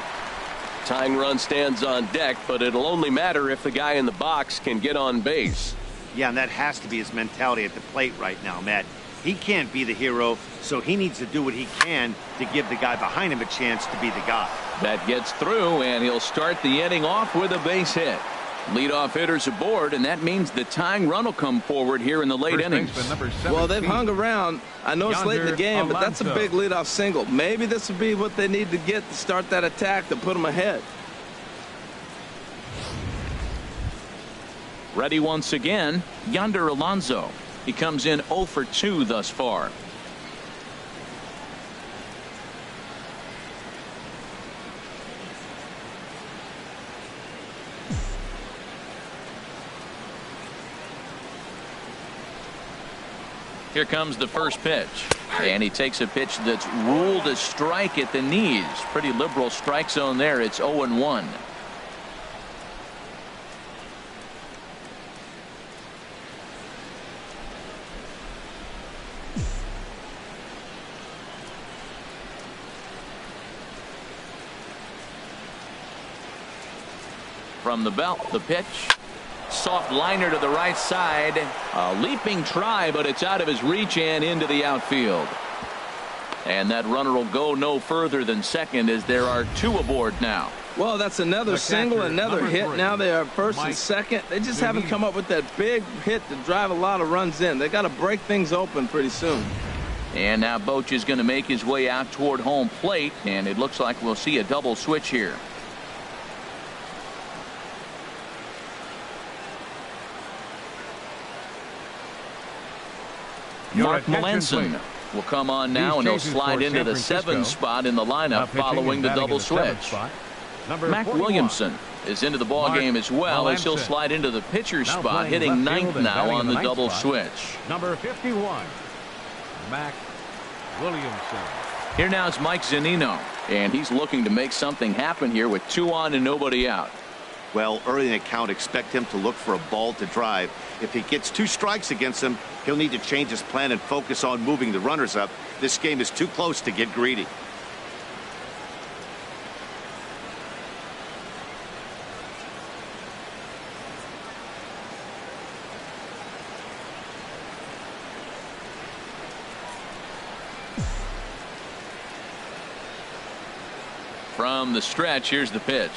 Tying run stands on deck, but it'll only matter if the guy in the box can get on base. Yeah, and that has to be his mentality at the plate right now, Matt. He can't be the hero, so he needs to do what he can to give the guy behind him a chance to be the guy. That gets through, and he'll start the inning off with a base hit. Leadoff hitters aboard, and that means the tying run will come forward here in the late innings. Well, they've hung around. I know it's late in the game, but that's a big leadoff single. Maybe this will be what they need to get to start that attack to put them ahead. Ready once again, Yonder Alonso. He comes in 0 for 2 thus far. Here comes the first pitch. And he takes a pitch that's ruled a strike at the knees. Pretty liberal strike zone there. It's 0-1. From the belt, the pitch. Soft liner to the right side. A leaping try, but it's out of his reach and into the outfield. And that runner will go no further than second as there are 2 aboard now. Well, that's another single, another hit. 3. Now they are first and second. They just haven't come up with that big hit to drive a lot of runs in. They got to break things open pretty soon. And now Boch is going to make his way out toward home plate, and it looks like we'll see a double switch here. Your Mark attention, Melanson please. will come on now, and he'll These changes slide for into San the Francisco. 7 spot in the Now lineup pitching following and the batting double in the 7th switch. spot, number Mac 41. Williamson is into the ball Mark game as well, as he'll Melanson. slide into the pitcher's Now spot, playing hitting left field ninth and now batting on in the the ninth double spot. switch. Number 51, Mac Williamson. Here now is Mike Zunino, and he's looking to make something happen here with 2 on and nobody out. Well, early in the count, expect him to look for a ball to drive. If he gets 2 strikes against him, he'll need to change his plan and focus on moving the runners up. This game is too close to get greedy. From the stretch, here's the pitch.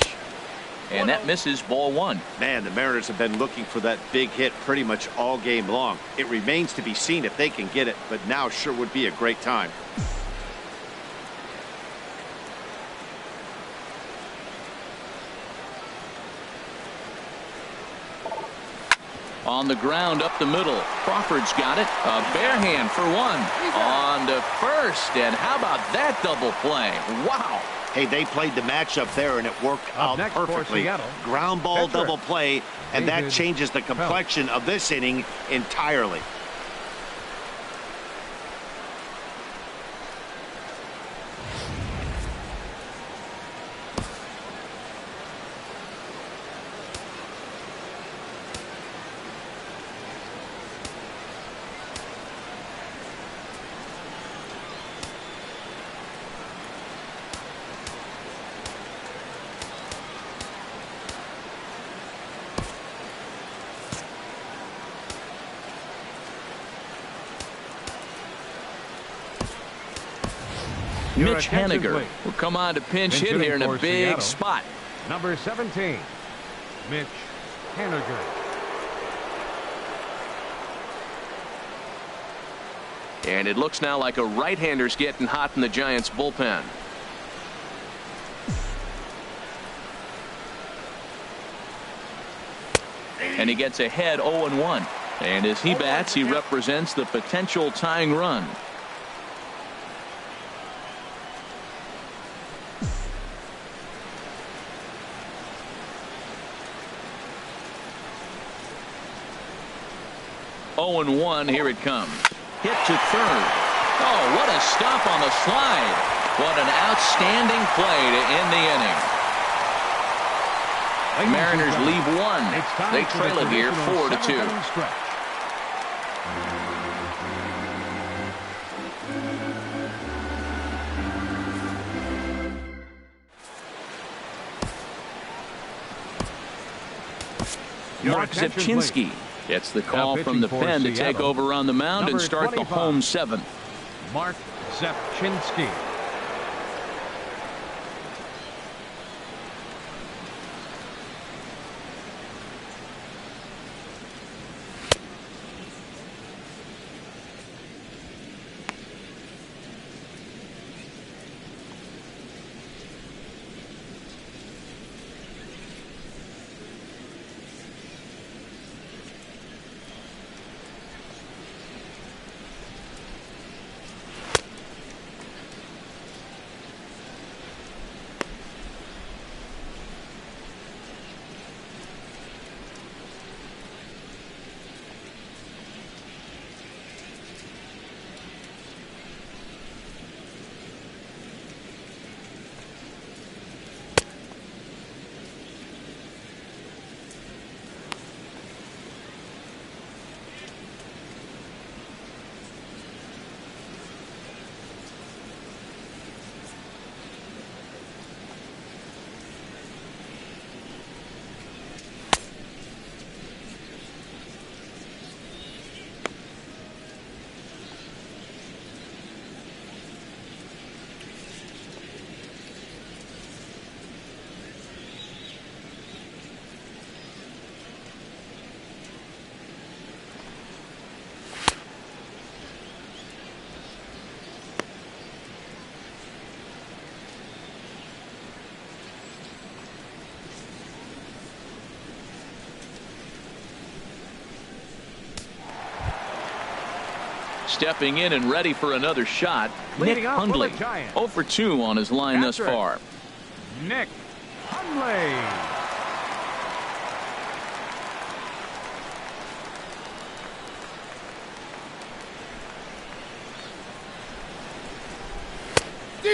And that misses, ball 1. Man, the Mariners have been looking for that big hit pretty much all game long. It remains to be seen if they can get it, but now sure would be a great time. On the ground up the middle. Crawford's got it. A bare hand for 1. On to first. And how about that double play? Wow. Hey, they played the matchup there, and it worked Up out next for perfectly. Seattle, Ground ball pitcher, double play, and that David changes the complexion of this inning entirely. Your Mitch attention, Haniger please. will come on to pinch Pinch hit hitting here in a for big Seattle. spot. Number 17, Mitch Haniger. And it looks now like a right-hander's getting hot in the Giants bullpen. And he gets ahead 0-1. And as he bats, he represents the potential tying run. Oh, and 1, here it comes. Hit to third. Oh, what a stop on the slide. What an outstanding play to end the inning. Mariners leave 1. They trail it here 4-2. Mark Zepchinski gets the call from the pen to take over on the mound and start the home 7th. Mark Zepchinski. stepping in and ready for another shot. Nick Leading off for the Hundley, Giants. 0 for 2 on his line thus Catcher, far. Nick Hundley.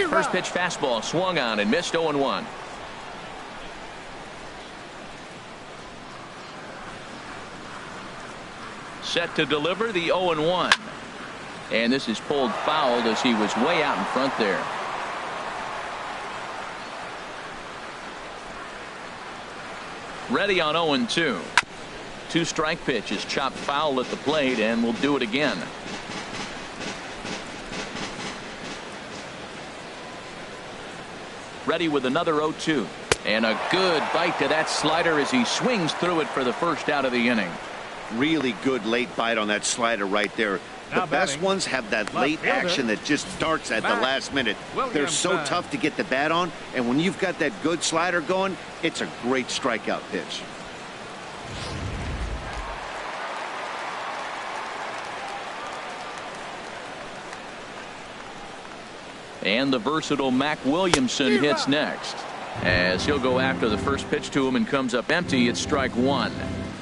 First pitch fastball swung on and missed. 0-1. Set to deliver the 0-1. And this is pulled foul as he was way out in front there. Ready on 0-2. 2-strike pitch is chopped foul at the plate, and will do it again. Ready with another 0-2. And a good bite to that slider as he swings through it for the first out of the inning. Really good late bite on that slider right there. The best ones have that late action that just starts at the last minute. They're so tough to get the bat on, and when you've got that good slider going, it's a great strikeout pitch. And the versatile Mac Williamson hits next, as he'll go after the first pitch to him and comes up empty. It's strike one.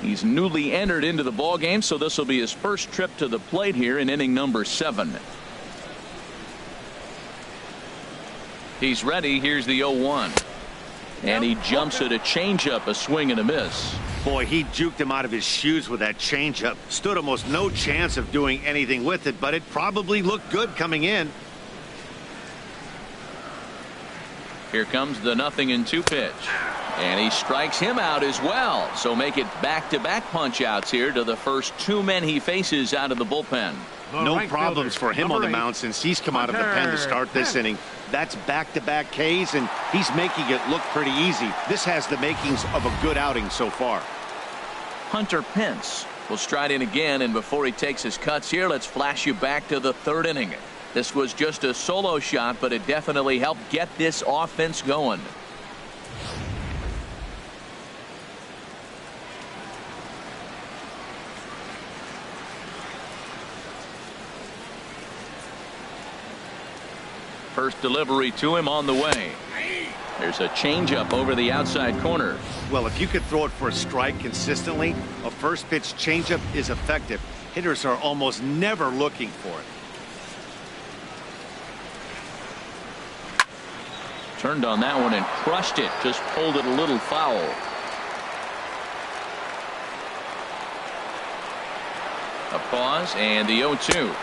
He's newly entered into the ball game, so this will be his first trip to the plate here in inning number 7. He's ready. Here's the 0-1. And he jumps at a changeup, a swing and a miss. Boy, he juked him out of his shoes with that changeup. Stood almost no chance of doing anything with it, but it probably looked good coming in. Here comes the 0-2 pitch. And he strikes him out as well. So make it back-to-back punch-outs here to the first 2 men he faces out of the bullpen. No problems for him on the mound since he's come out of the pen to start this inning. That's back-to-back Ks, and he's making it look pretty easy. This has the makings of a good outing so far. Hunter Pence will stride in again, and before he takes his cuts here, let's flash you back to the 3rd inning. This was just a solo shot, but it definitely helped get this offense going. First delivery to him on the way. There's a changeup over the outside corner. Well, if you could throw it for a strike consistently, a first pitch changeup is effective. Hitters are almost never looking for it. Turned on that one and crushed it. Just pulled it a little foul. A pause and the 0-2.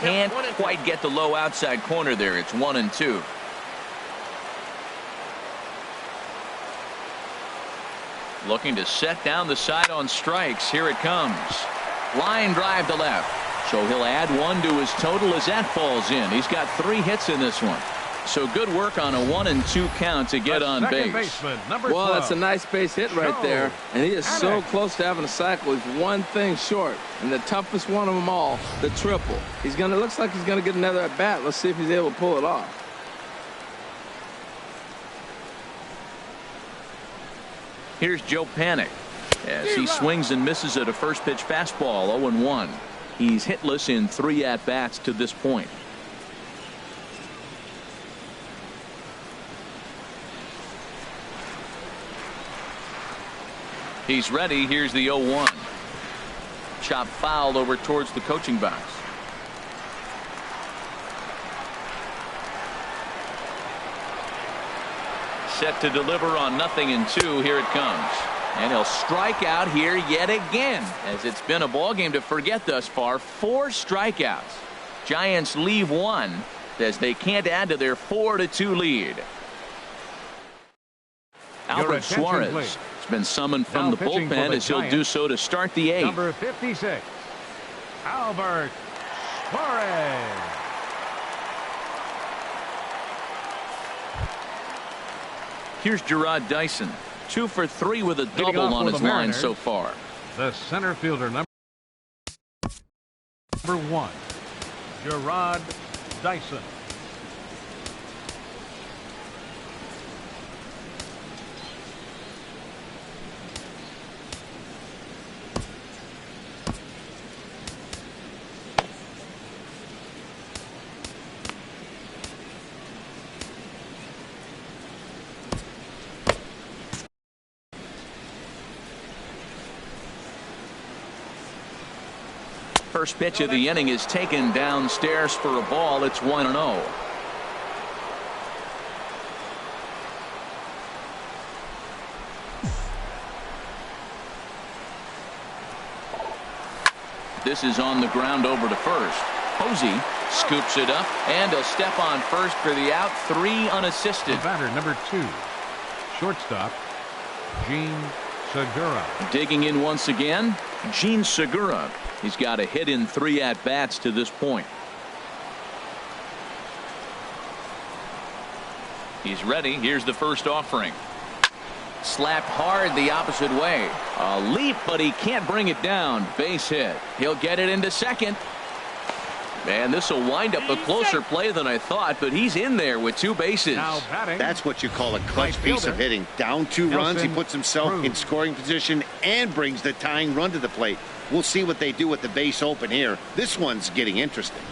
Can't quite get the low outside corner there. It's 1-2. Looking to set down the side on strikes. Here it comes. Line drive to left. So he'll add 1 to his total as that falls in. He's got 3 hits in this one. So good work on a 1-2 count to get on base. Well, that's a nice base hit right there. And he is so close to having a cycle. He's one thing short. And the toughest one of them all, the triple. Looks like he's going to get another at bat. Let's see if he's able to pull it off. Here's Joe Panik as he swings and misses at a first pitch fastball. 0-1. He's hitless in 3 at-bats to this point. He's ready. Here's the 0-1. Chop foul over towards the coaching box. Set to deliver on 0-2. Here it comes. And he'll strike out here yet again, as it's been a ball game to forget thus far. 4 strikeouts. Giants leave 1 as they can't add to their 4-2 lead. Albert Suarez has been summoned from the bullpen as he'll do so to start the 8th. Number 56, Albert Suarez. Here's Gerard Dyson, 2 for 3 with a double on his line so far. The center fielder, number 1, Gerard Dyson. First pitch of the inning is taken downstairs for a ball. It's 1-0. This is on the ground over to first. Posey scoops it up, and he'll step on first for the out. 3 unassisted. The batter, number 2, shortstop, Gene Segura. Digging in once again, Gene Segura. He's got a hit in 3 at-bats to this point. He's ready. Here's the first offering. Slapped hard the opposite way. A leap, but he can't bring it down. Base hit. He'll get it into second. Man, this will wind up a closer play than I thought, but he's in there with 2 bases. Now batting, That's what you call a clutch piece of hitting. Down 2 runs, he puts himself in scoring position and brings the tying run to the plate. We'll see what they do with the base open here. This one's getting interesting.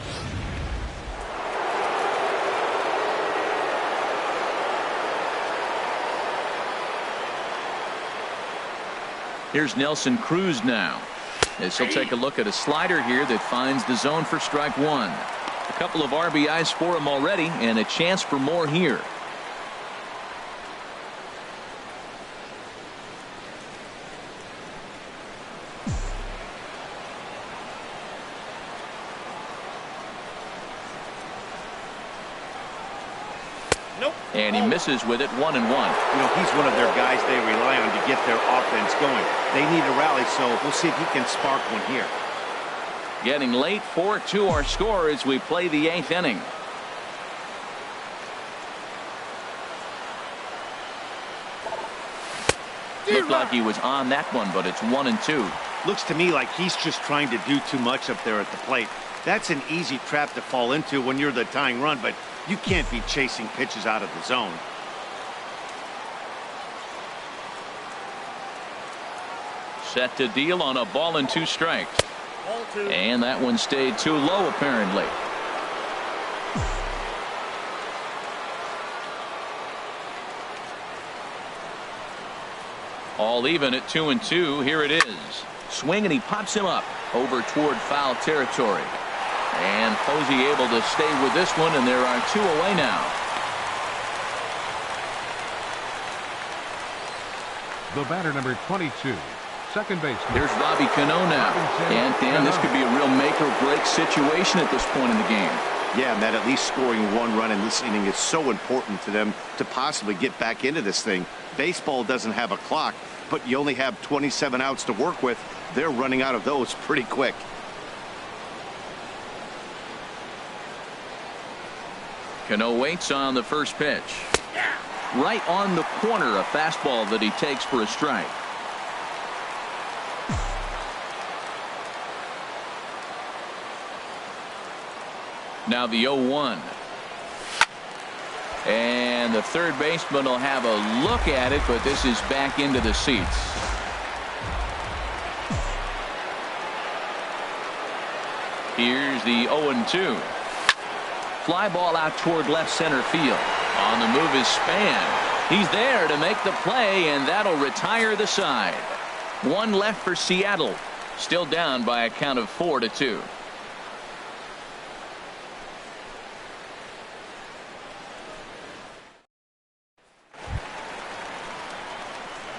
Here's Nelson Cruz now, as he'll take a look at a slider here that finds the zone for strike 1. A couple of RBIs for him already, and a chance for more here. And he misses with it. 1-1. You know, he's one of their guys they rely on to get their offense going. They need a rally, so we'll see if he can spark one here. Getting late. 4-2 our score as we play the 8th inning. Looked like he was on that one, but it's 1-2. Looks to me like he's just trying to do too much up there at the plate. That's an easy trap to fall into when you're the tying run, but you can't be chasing pitches out of the zone. Set to deal on a ball and 2 strikes. And that one stayed too low, apparently. All even at 2-2. Here it is. Swing, and he pops him up over toward foul territory. And Posey able to stay with this one, and there are 2 away now. the batter, number 22, second baseman. Here's Robbie Cano now. And Dan, this could be a real make or break situation at this point in the game. Yeah, Matt, at least scoring 1 run in this inning is so important to them to possibly get back into this thing. Baseball doesn't have a clock, but you only have 27 outs to work with. They're running out of those pretty quick. Cano waits on the first pitch. Right on the corner, a fastball that he takes for a strike. Now the 0-1. And the third baseman will have a look at it, but this is back into the seats. Here's the 0-2. Fly ball out toward left center field. On the move is Span. He's there to make the play, and that'll retire the side. 1 left for Seattle. Still down by a count of 4-2.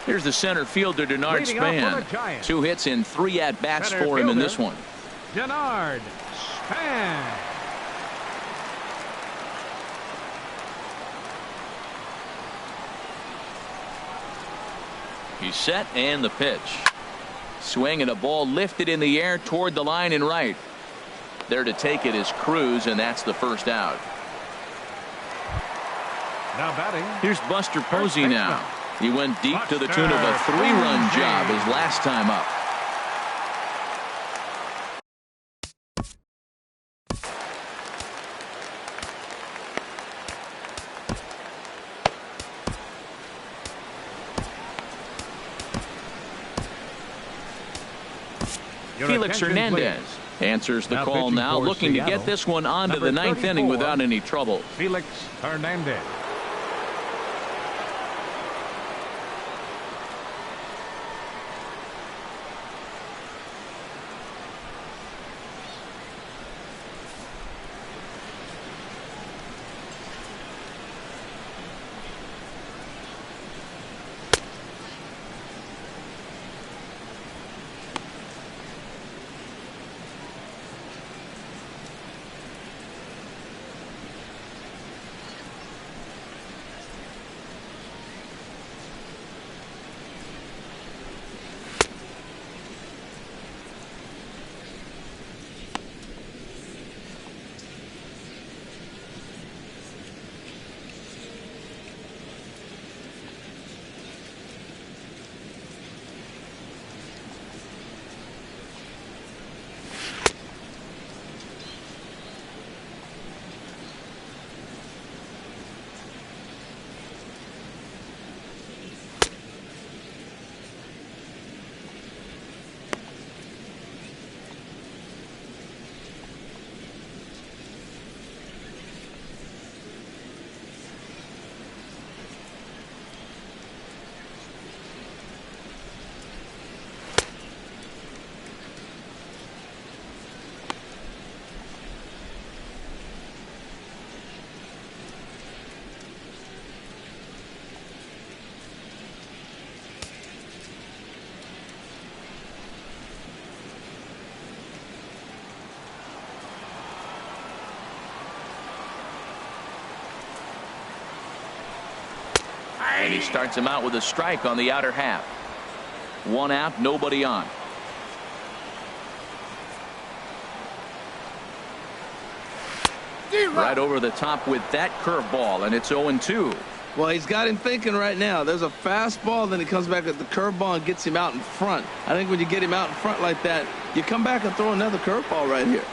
Here's the center fielder, Denard Span. 2 hits and 3 at-bats for him in this one. Denard Span. He's set, and the pitch. Swing, and a ball lifted in the air toward the line and right. There to take it is Cruz, and that's the first out. Now batting. Here's Buster Posey now. He went deep to the tune of a 3-run job his last time up. Felix Hernandez answers the call now, looking to get this one onto the 9th inning without any trouble. Felix Hernandez. he starts him out with a strike on the outer half. 1 out, nobody on. Right over the top with that curveball, and it's 0-2. Well, he's got him thinking right now. There's a fastball, then he comes back at the curveball and gets him out in front. I think when you get him out in front like that, you come back and throw another curveball right here.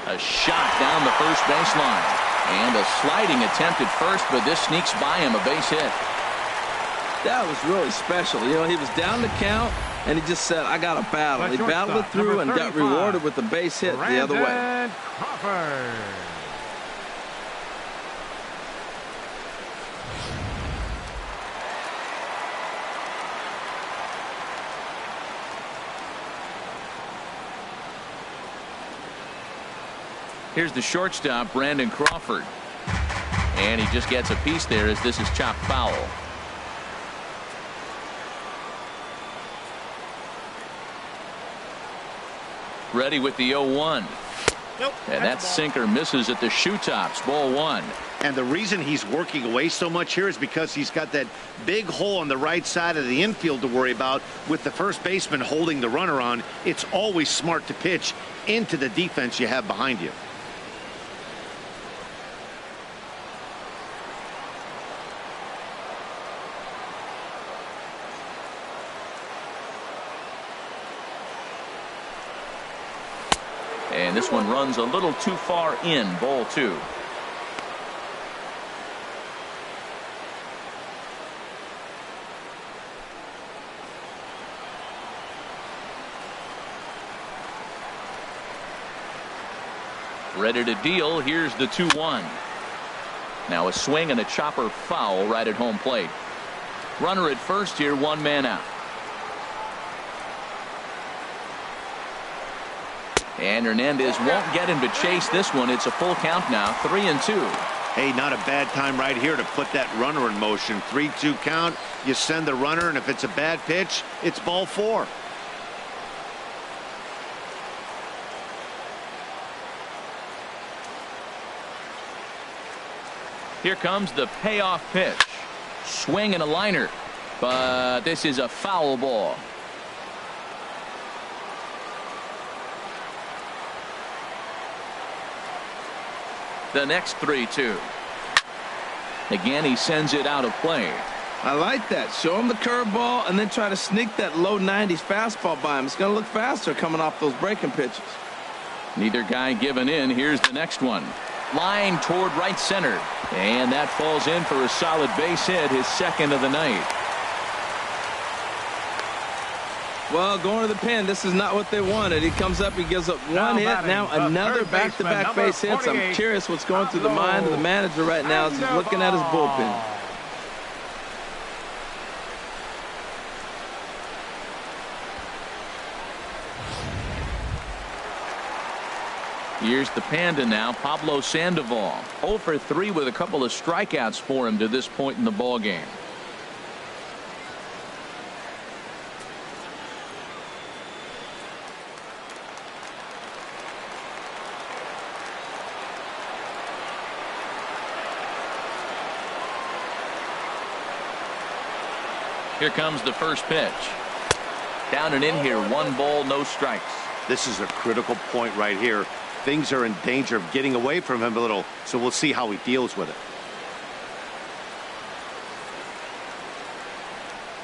A shot down the first baseline. And a sliding attempt at first, but this sneaks by him, a base hit. That was really special. You know, he was down the count, and he just said, I got to battle. He battled it through and got rewarded with the base hit the other way. Crawford. Here's the shortstop, Brandon Crawford. And he just gets a piece there as this is chopped foul. Ready with the 0-1. Nope. And that sinker misses at the shoe tops. Ball 1. And the reason he's working away so much here is because he's got that big hole on the right side of the infield to worry about with the first baseman holding the runner on. It's always smart to pitch into the defense you have behind you. And this one runs a little too far in. Ball 2. Ready to deal. Here's the 2-1. Now a swing and a chopper foul right at home plate. Runner at first here, 1 man out. And Hernandez won't get him to chase this one. It's a full count now, 3-2. Hey, not a bad time right here to put that runner in motion. 3-2 count. You send the runner, and if it's a bad pitch, it's ball 4. Here comes the payoff pitch. Swing and a liner. But this is a foul ball. The next 3-2. Again, he sends it out of play. I like that. Show him the curveball and then try to sneak that low 90s fastball by him. It's going to look faster coming off those breaking pitches. Neither guy giving in. Here's the next one. Line toward right center. And that falls in for a solid base hit, his second of the night. Well, going to the pen, this is not what they wanted. He comes up, he gives up one hit, now another back-to-back base hits. I'm curious what's going through the mind of the manager right now as he's looking at his bullpen. Here's the Panda now, Pablo Sandoval. 0 for 3 with a couple of strikeouts for him to this point in the ballgame. Here comes the first pitch. Down and in here, 1 ball, no strikes. This is a critical point right here. Things are in danger of getting away from him a little, so we'll see how he deals with it.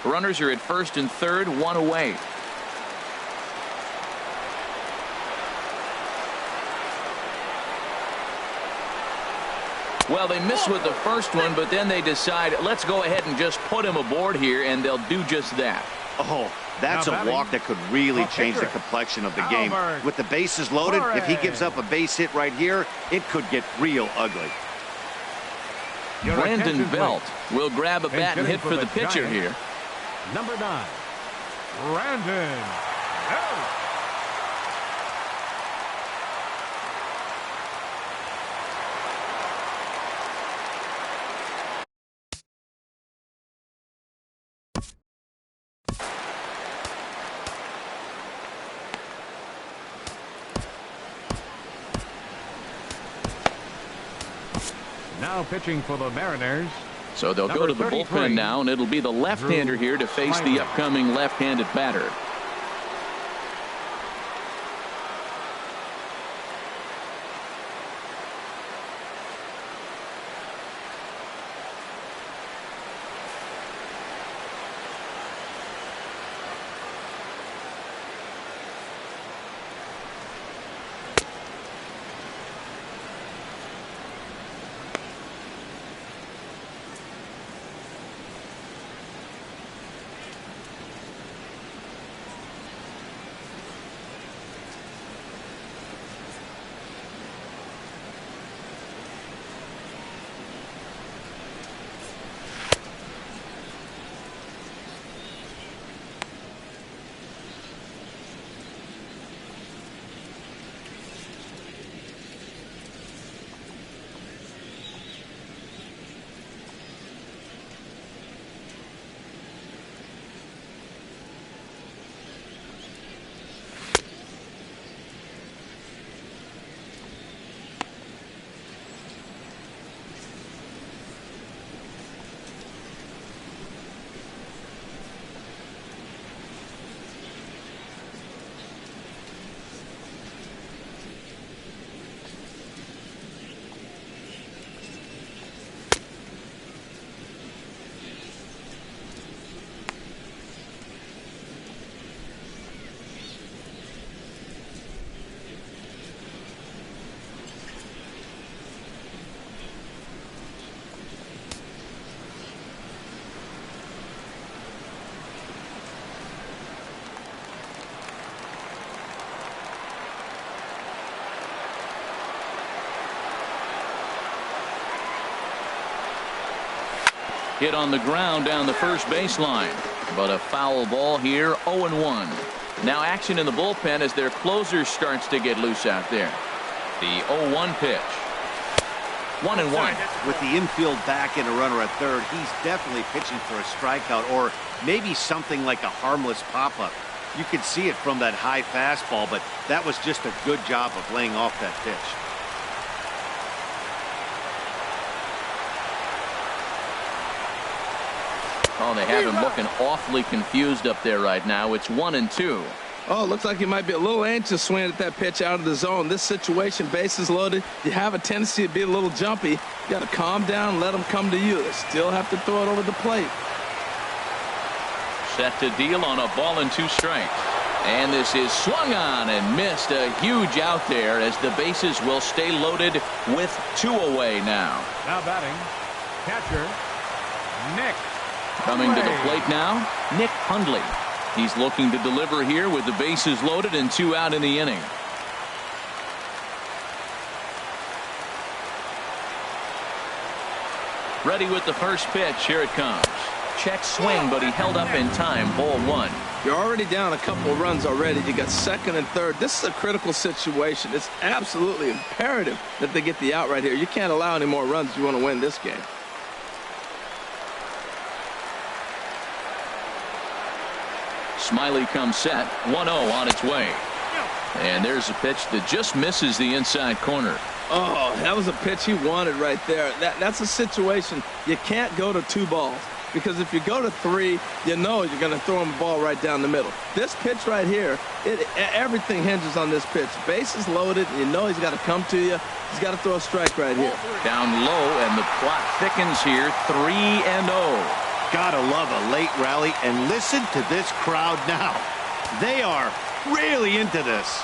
Runners are at first and third, 1 away. Well, they miss with the first one, but then they decide, let's go ahead and just put him aboard here, and they'll do just that. Oh, that's a walk that could really change the complexion of the game. With the bases loaded, if he gives up a base hit right here, it could get real ugly. Brandon Belt will grab a bat and hit for the pitcher here. Number 9, Brandon Belt. Now pitching for the Mariners, So they'll go to the bullpen now, and it'll be the left-hander here to face the upcoming left-handed batter. Hit on the ground down the first baseline, but a foul ball here. 0-1. Now action in the bullpen as their closer starts to get loose out there. The 0-1 pitch. 1-1. With the infield back and a runner at third, he's definitely pitching for a strikeout or maybe something like a harmless pop-up. You could see it from that high fastball, but that was just a good job of laying off that pitch. Oh, they have him looking awfully confused up there right now. It's 1-2. Oh, looks like he might be a little anxious swinging at that pitch out of the zone. This situation, bases loaded, you have a tendency to be a little jumpy. You got to calm down, let them come to you. They still have to throw it over the plate. Set to deal on a ball and 2 strikes. And this is swung on and missed. A huge out there as the bases will stay loaded with 2 away now. Now batting, catcher, Nick. Coming to the plate now, Nick Hundley. He's looking to deliver here with the bases loaded and 2 out in the inning. Ready with the first pitch. Here it comes. Check swing, but he held up in time. Ball 1. You're already down a couple of runs already. You got second and third. This is a critical situation. It's absolutely imperative that they get the out right here. You can't allow any more runs if you want to win this game. Smiley comes set. 1-0 on its way. And there's a pitch that just misses the inside corner. Oh, that was a pitch he wanted right there. That's a situation you can't go to 2 balls. Because if you go to 3, you know you're going to throw him a ball right down the middle. This pitch right here, everything hinges on this pitch. Bases loaded. You know he's got to come to you. He's got to throw a strike right here. Down low, and the clock thickens here. 3-0. Gotta love a late rally, and listen to this crowd now. They are really into this.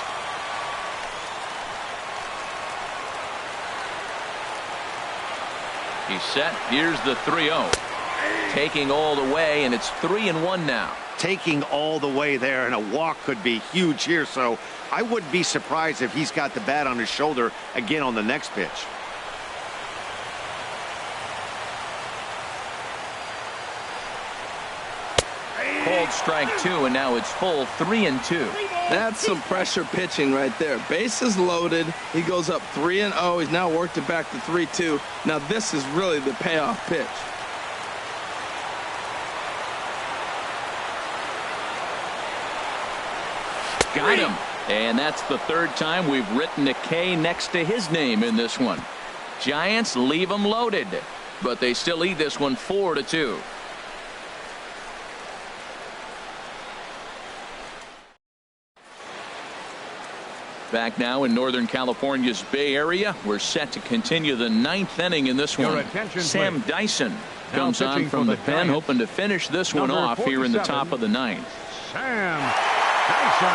He's set. Here's the 3-0. Taking all the way, and it's 3-1 now. Taking all the way there, and a walk could be huge here, so I wouldn't be surprised if he's got the bat on his shoulder again on the next pitch. Called strike 2, and now it's full 3-2. That's some pressure pitching right there. Bases loaded. He goes up 3-0. He's now worked it back to 3-2. Now this is really the payoff pitch. Got him. And that's the 3rd time we've written a K next to his name in this one. Giants leave him loaded. but they still lead this one 4-2. Back now in Northern California's Bay Area, we're set to continue the 9th inning in this one. Sam Dyson comes on from the pen, hoping to finish this one off here in the top of the 9th. Sam Dyson.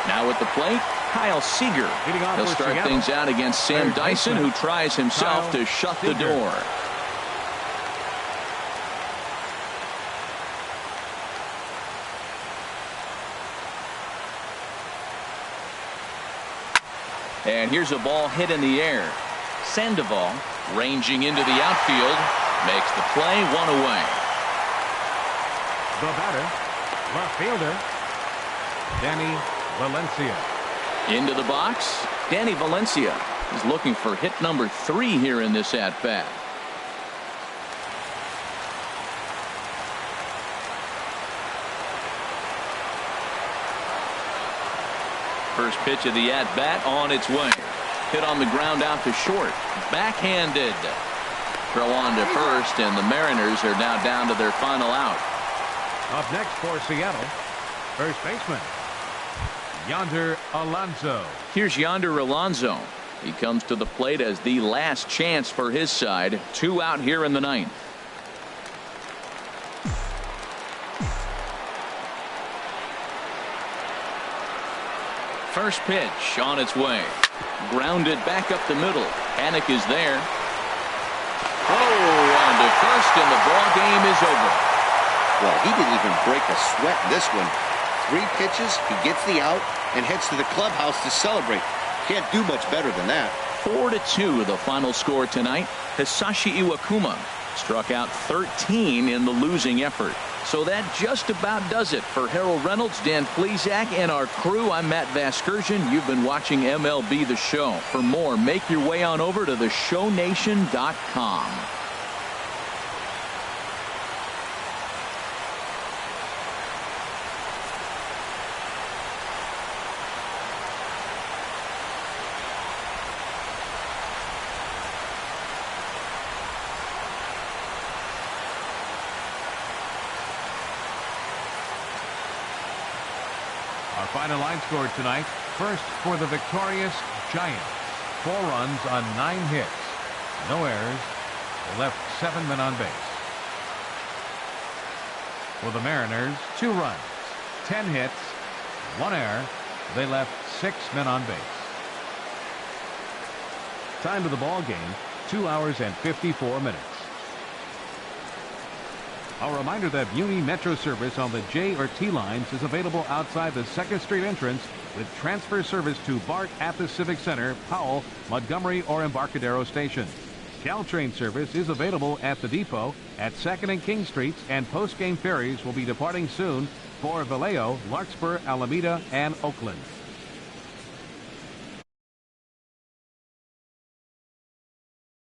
Now at the plate, Kyle Seager. He'll start things out against Sam Dyson, who tries himself to shut the door. And here's a ball hit in the air. Sandoval ranging into the outfield, makes the play, 1 away. The batter, left fielder, Danny Valencia. Into the box, Danny Valencia is looking for hit number 3 here in this at-bat. First pitch of the at-bat on its way. Hit on the ground out to short. Backhanded. Throw on to first, and the Mariners are now down to their final out. Up next for Seattle, first baseman, Yonder Alonso. Here's Yonder Alonso. He comes to the plate as the last chance for his side. 2 out here in the 9th. First pitch on its way. Grounded back up the middle. Panic is there. Oh, on to first, and the ball game is over. Well, he didn't even break a sweat in this one. 3 pitches, he gets the out and heads to the clubhouse to celebrate. Can't do much better than that. 4-2 the final score tonight. Hisashi Iwakuma struck out 13 in the losing effort. So that just about does it. For Harold Reynolds, Dan Plesac, and our crew, I'm Matt Vasgersian. You've been watching MLB The Show. For more, make your way on over to theshownation.com. Our final line score tonight. First for the victorious Giants. 4 runs on 9 hits. No errors. They left 7 men on base. For the Mariners, 2 runs, 10 hits, 1 error. They left 6 men on base. Time of the ball game, 2 hours and 54 minutes. A reminder that Muni Metro service on the J or T lines is available outside the 2nd Street entrance with transfer service to BART at the Civic Center, Powell, Montgomery, or Embarcadero stations. Caltrain service is available at the depot at 2nd and King Streets, and post-game ferries will be departing soon for Vallejo, Larkspur, Alameda, and Oakland.